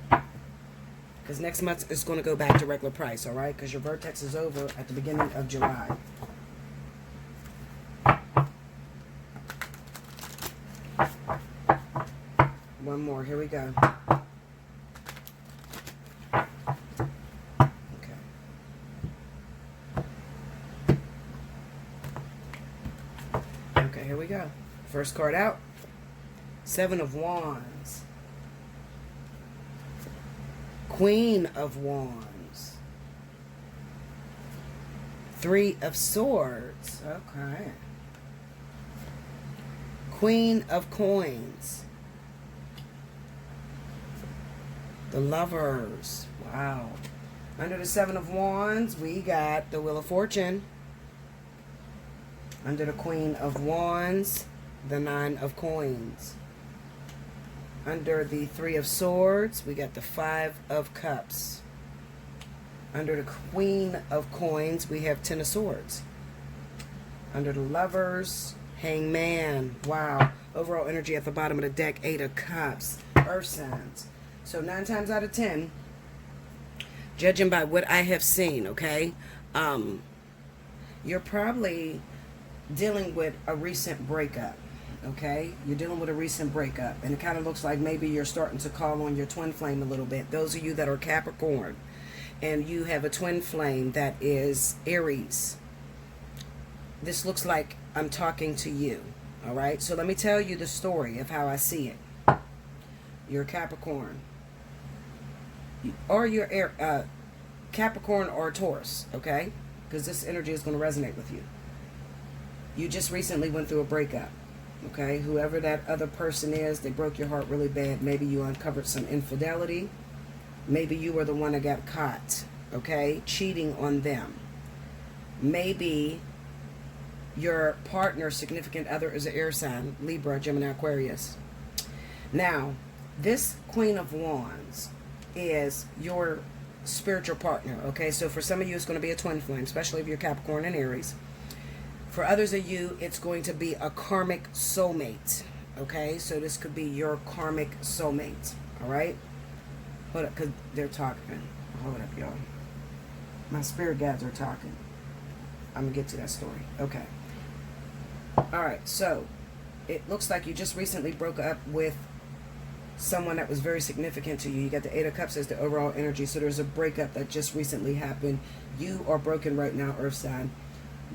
Because next month it's going to go back to regular price, all right? Because your vertex is over at the beginning of July. One more. Here we go. Okay. Okay, here we go. First card out. 7 of Wands. Queen of Wands. 3 of Swords. Okay. Queen of Coins. The Lovers. Wow. Under the 7 of Wands, we got the Wheel of Fortune. Under the Queen of Wands, the 9 of Coins. Under the 3 of Swords, we got the 5 of Cups. Under the Queen of Coins, we have 10 of Swords. Under the Lovers, Hangman. Wow. Overall energy at the bottom of the deck, 8 of Cups. Earth signs. So 9 times out of 10, judging by what I have seen, okay, you're probably dealing with a recent breakup, okay? You're dealing with a recent breakup, and it kind of looks like maybe you're starting to call on your twin flame a little bit. Those of you that are Capricorn, and you have a twin flame that is Aries, this looks like I'm talking to you. All right, so let me tell you the story of how I see it. You're a Capricorn, or you're Capricorn or Taurus, okay? Because this energy is going to resonate with you. You just recently went through a breakup, okay? Whoever that other person is, they broke your heart really bad. Maybe you uncovered some infidelity. Maybe you were the one that got caught, okay, cheating on them. Maybe your partner, significant other, is an air sign, Libra, Gemini, Aquarius. Now, this Queen of Wands is your spiritual partner, okay? So for some of you, it's going to be a twin flame, especially if you're Capricorn and Aries. For others of you, it's going to be a karmic soulmate, okay? So this could be your karmic soulmate, all right? Hold up, because they're talking. Hold up, y'all. My spirit guides are talking. I'm going to get to that story. Okay. All right, so it looks like you just recently broke up with someone that was very significant to you. You got the Eight of Cups as the overall energy, so there's a breakup that just recently happened. You are broken right now, Earth sign.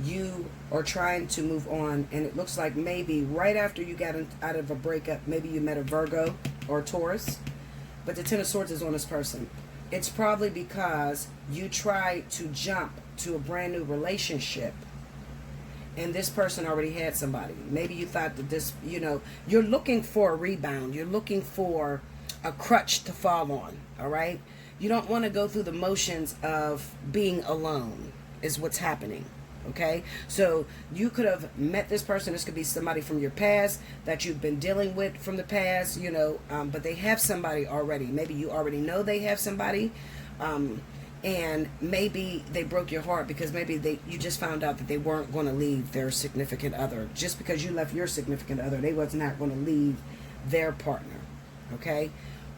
You are trying to move on, and it looks like maybe right after you got out of a breakup, maybe you met a Virgo or a Taurus, but the Ten of Swords is on this person. It's probably because you tried to jump to a brand new relationship, and this person already had somebody. Maybe you thought that this, you're looking for a rebound. You're looking for a crutch to fall on, all right? You don't want to go through the motions of being alone is what's happening, okay? So you could have met this person. This could be somebody from your past that you've been dealing with from the past, but they have somebody already. Maybe you already know they have somebody, and maybe they broke your heart because maybe you just found out that they weren't going to leave their significant other. Just because you left your significant other, they was not going to leave their partner, okay?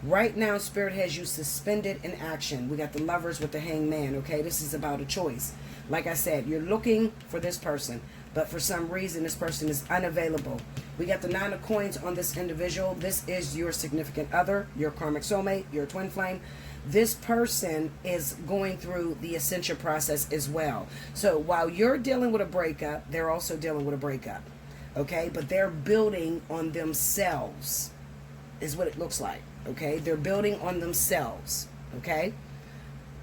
Right now, Spirit has you suspended in action. We got the Lovers with the Hangman, okay? This is about a choice. Like I said, you're looking for this person, but for some reason, this person is unavailable. We got the Nine of Coins on this individual. This is your significant other, your karmic soulmate, your twin flame. This person is going through the ascension process as well. So while you're dealing with a breakup, they're also dealing with a breakup, okay? But they're building on themselves is what it looks like, okay? They're building on themselves, okay?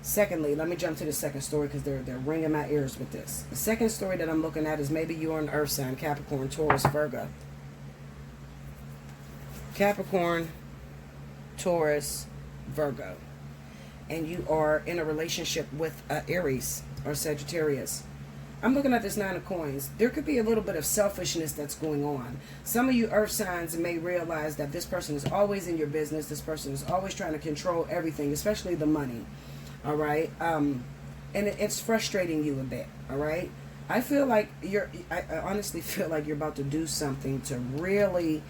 Secondly, let me jump to the second story because they're ringing my ears with this. The second story that I'm looking at is maybe you're an earth sign, Capricorn, Taurus, Virgo. Capricorn, Taurus, Virgo. And you are in a relationship with Aries or Sagittarius. I'm looking at this Nine of Coins. There could be a little bit of selfishness that's going on. Some of you earth signs may realize that this person is always in your business. This person is always trying to control everything, especially the money. All right. And it's frustrating you a bit. All right. I feel like I honestly feel like you're about to do something to really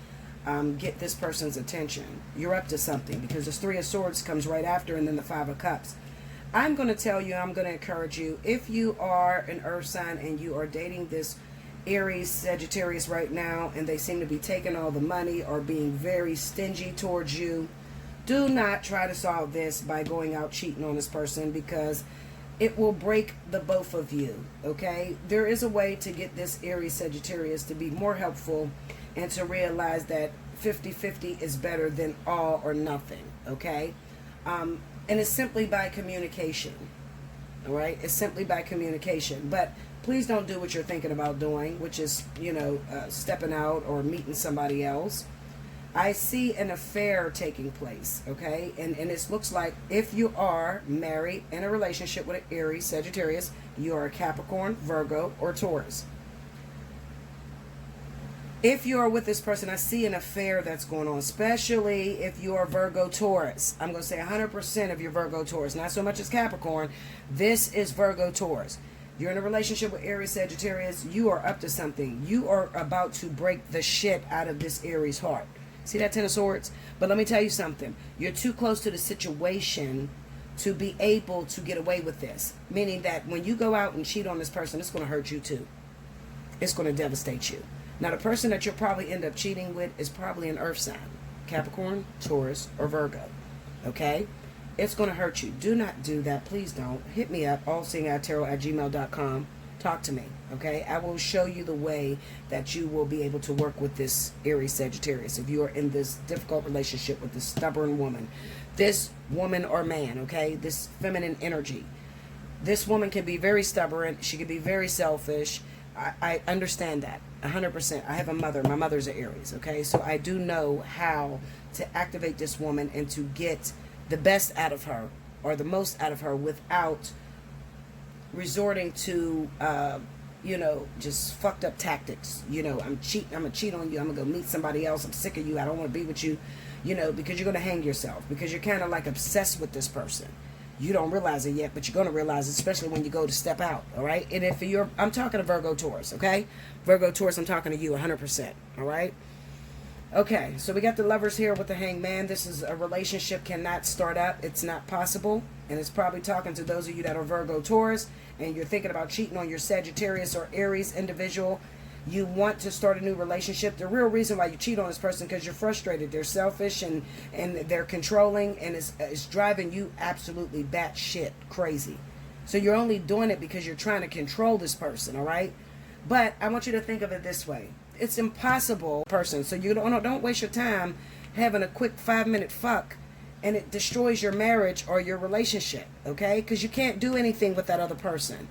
get this person's attention. You're up to something because this Three of Swords comes right after, and then the Five of Cups. I'm going to tell you, I'm going to encourage you, if you are an earth sign and you are dating this Aries, Sagittarius right now, and they seem to be taking all the money or being very stingy towards you, do not try to solve this by going out cheating on this person, because it will break the both of you, okay? There is a way to get this Aries, Sagittarius to be more helpful and to realize that 50-50 is better than all or nothing, okay? And it's simply by communication, all right? It's simply by communication. But please don't do what you're thinking about doing, which is, stepping out or meeting somebody else. I see an affair taking place, okay? And it looks like if you are married in a relationship with an Aries, Sagittarius, you are a Capricorn, Virgo, or Taurus. If you are with this person, I see an affair that's going on, especially if you are Virgo Taurus. I'm going to say 100% of your Virgo Taurus, not so much as Capricorn. This is Virgo Taurus. You're in a relationship with Aries Sagittarius. You are up to something. You are about to break the shit out of this Aries heart. See that Ten of Swords? But let me tell you something. You're too close to the situation to be able to get away with this. Meaning that when you go out and cheat on this person, it's going to hurt you too. It's going to devastate you. Now, the person that you'll probably end up cheating with is probably an earth sign. Capricorn, Taurus, or Virgo. Okay? It's going to hurt you. Do not do that. Please don't. Hit me up, allseeingeyetarot@gmail.com. talk to me, okay? I will show you the way that you will be able to work with this Aries Sagittarius. If you are in this difficult relationship with this stubborn woman, this woman or man, okay? This feminine energy. This woman can be very stubborn. She can be very selfish. I understand that 100%. I have a mother. My mother's an Aries, okay? So I do know how to activate this woman and to get the best out of her or the most out of her without resorting to, just fucked up tactics. I'm cheating. I'm going to cheat on you. I'm going to go meet somebody else. I'm sick of you. I don't want to be with you, because you're going to hang yourself because you're kind of like obsessed with this person. You don't realize it yet, but you're going to realize it, especially when you go to step out, all right? And if I'm talking to Virgo Taurus, okay? Virgo Taurus, I'm talking to you 100%, all right? Okay, so we got the Lovers here with the Hangman. This is a relationship cannot start up. It's not possible. And it's probably talking to those of you that are Virgo Taurus and you're thinking about cheating on your Sagittarius or Aries individual. You want to start a new relationship. The real reason why you cheat on this person because you're frustrated. They're selfish and they're controlling and it's driving you absolutely batshit crazy. So you're only doing it because you're trying to control this person, all right? But I want you to think of it this way. It's impossible person. So you don't waste your time having a quick 5-minute fuck and it destroys your marriage or your relationship, okay? Because you can't do anything with that other person.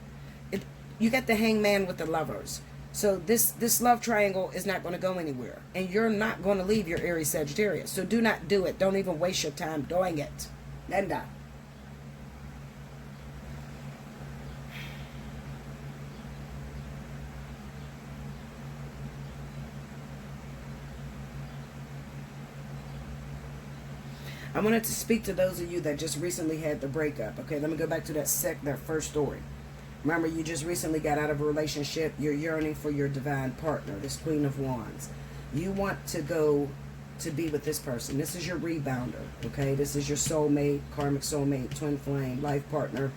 You got the Hangman with the Lovers. So this love triangle is not going to go anywhere. And you're not going to leave your Aries Sagittarius. So do not do it. Don't even waste your time doing it. Nenda. I wanted to speak to those of you that just recently had the breakup. Okay, let me go back to that first story. Remember, you just recently got out of a relationship. You're yearning for your divine partner, this Queen of Wands. You want to go to be with this person. This is your rebounder, okay? This is your soulmate, karmic soulmate, twin flame, life partner.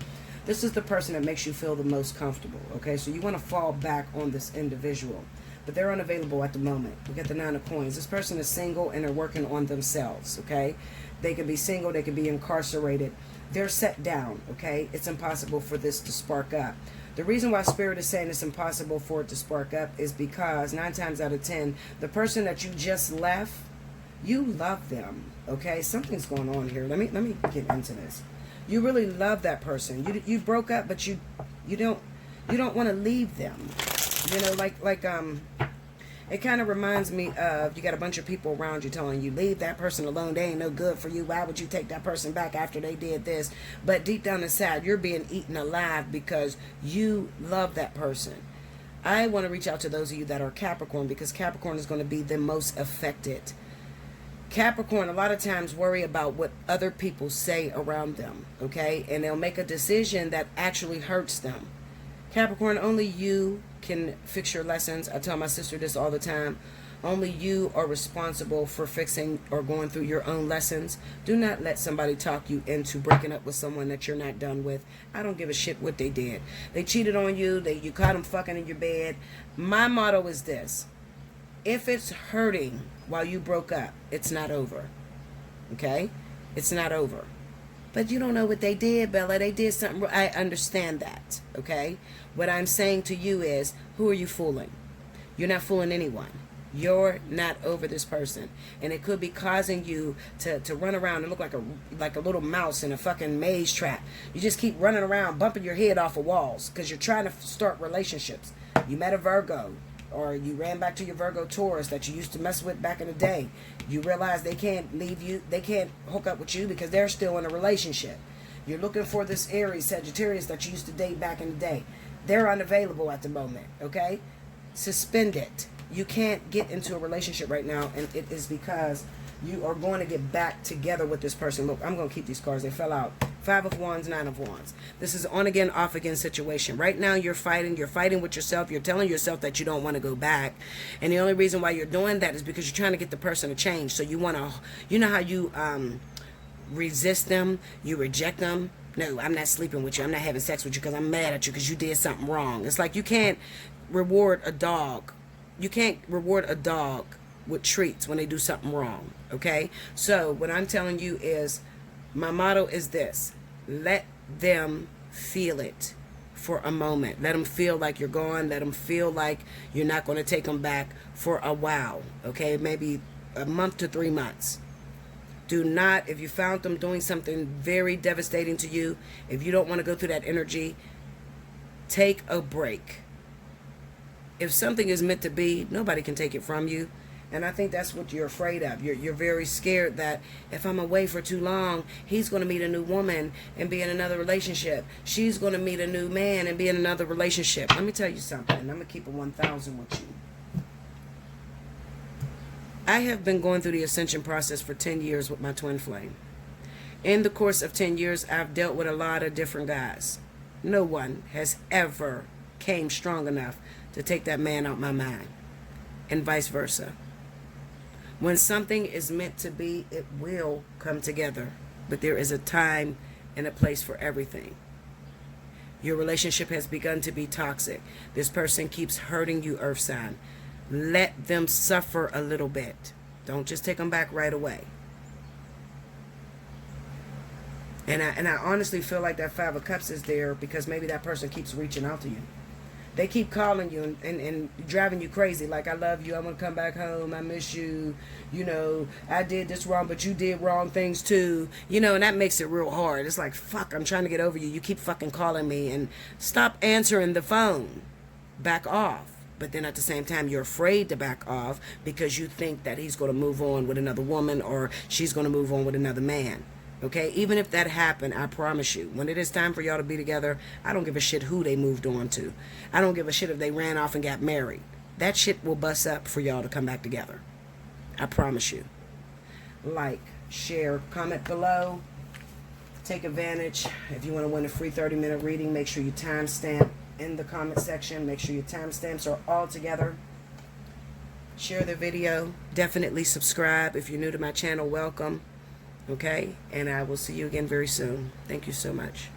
This is the person that makes you feel the most comfortable, okay? So you want to fall back on this individual. But they're unavailable at the moment. We got the 9 of Coins. This person is single and they're working on themselves, okay? They could be single. They could be incarcerated. They're set down, okay? It's impossible for this to spark up. The reason why Spirit is saying it's impossible for it to spark up is because 9 times out of 10, the person that you just left, you love them, okay? Something's going on here. Let me get into this. You really love that person. You broke up, but you don't want to leave them. It kind of reminds me of, you got a bunch of people around you telling you, leave that person alone. They ain't no good for you. Why would you take that person back after they did this? But deep down inside, you're being eaten alive because you love that person. I want to reach out to those of you that are Capricorn because Capricorn is going to be the most affected. Capricorn a lot of times worry about what other people say around them, okay? And they'll make a decision that actually hurts them. Capricorn, only you can fix your lessons. I tell my sister this all the time. Only you are responsible for fixing or going through your own lessons. Do not let somebody talk you into breaking up with someone that you're not done with. I don't give a shit what they did. They cheated on you. You caught them fucking in your bed. My motto is this. If it's hurting while you broke up, it's not over. Okay? It's not over. But you don't know what they did, Bella. They did something. I understand that, okay? What I'm saying to you is, who are you fooling? You're not fooling anyone. You're not over this person. And it could be causing you to run around and look like a little mouse in a fucking maze trap. You just keep running around, bumping your head off of walls because you're trying to start relationships. You met a Virgo. Or you ran back to your Virgo Taurus that you used to mess with back in the day. You realize they can't leave you. They can't hook up with you because they're still in a relationship. You're looking for this Aries, Sagittarius that you used to date back in the day. They're unavailable at the moment, okay? Suspend it. You can't get into a relationship right now, and it is because you are going to get back together with this person. Look, I'm going to keep these cards. They fell out. 5 of Wands, 9 of Wands. This is on again, off again situation. Right now you're fighting with yourself. You're telling yourself that you don't want to go back. And the only reason why you're doing that is because you're trying to get the person to change. So you want to, you know how you resist them, you reject them. No, I'm not sleeping with you. I'm not having sex with you because I'm mad at you because you did something wrong. It's like you can't reward a dog. You can't reward a dog with treats when they do something wrong. Okay? So what I'm telling you is, my motto is this: let them feel it. for a moment. Let them feel like you're gone. Let them feel like you're not going to take them back for a while. Okay, maybe a month to 3 months. Do not, if you found them doing something very devastating to you, if you don't want to go through that energy, take a break. If something is meant to be, nobody can take it from you. And I think that's what you're afraid of. You're very scared that if I'm away for too long, he's going to meet a new woman and be in another relationship. She's going to meet a new man and be in another relationship. Let me tell you something. I'm going to keep it 1,000 with you. I have been going through the ascension process for 10 years with my twin flame. In the course of 10 years, I've dealt with a lot of different guys. No one has ever came strong enough to take that man out my mind, and vice versa. When something is meant to be, it will come together. But there is a time and a place for everything. Your relationship has begun to be toxic. This person keeps hurting you, Earth sign. Let them suffer a little bit. Don't just take them back right away. And I honestly feel like that 5 of Cups is there because maybe that person keeps reaching out to you. They keep calling you and driving you crazy. Like, I love you. I want to come back home. I miss you. You know, I did this wrong, but you did wrong things too. You know, and that makes it real hard. It's like, fuck, I'm trying to get over you. You keep fucking calling me. And stop answering the phone. Back off. But then at the same time, you're afraid to back off because you think that he's going to move on with another woman or she's going to move on with another man. Okay, even if that happened, I promise you, when it is time for y'all to be together, I don't give a shit who they moved on to. I don't give a shit if they ran off and got married. That shit will bust up for y'all to come back together. I promise you. Like, share, comment below. Take advantage. If you want to win a free 30-minute reading, make sure you timestamp in the comment section. Make sure your timestamps are all together. Share the video. Definitely subscribe. If you're new to my channel, welcome. Okay, and I will see you again very soon. Thank you so much.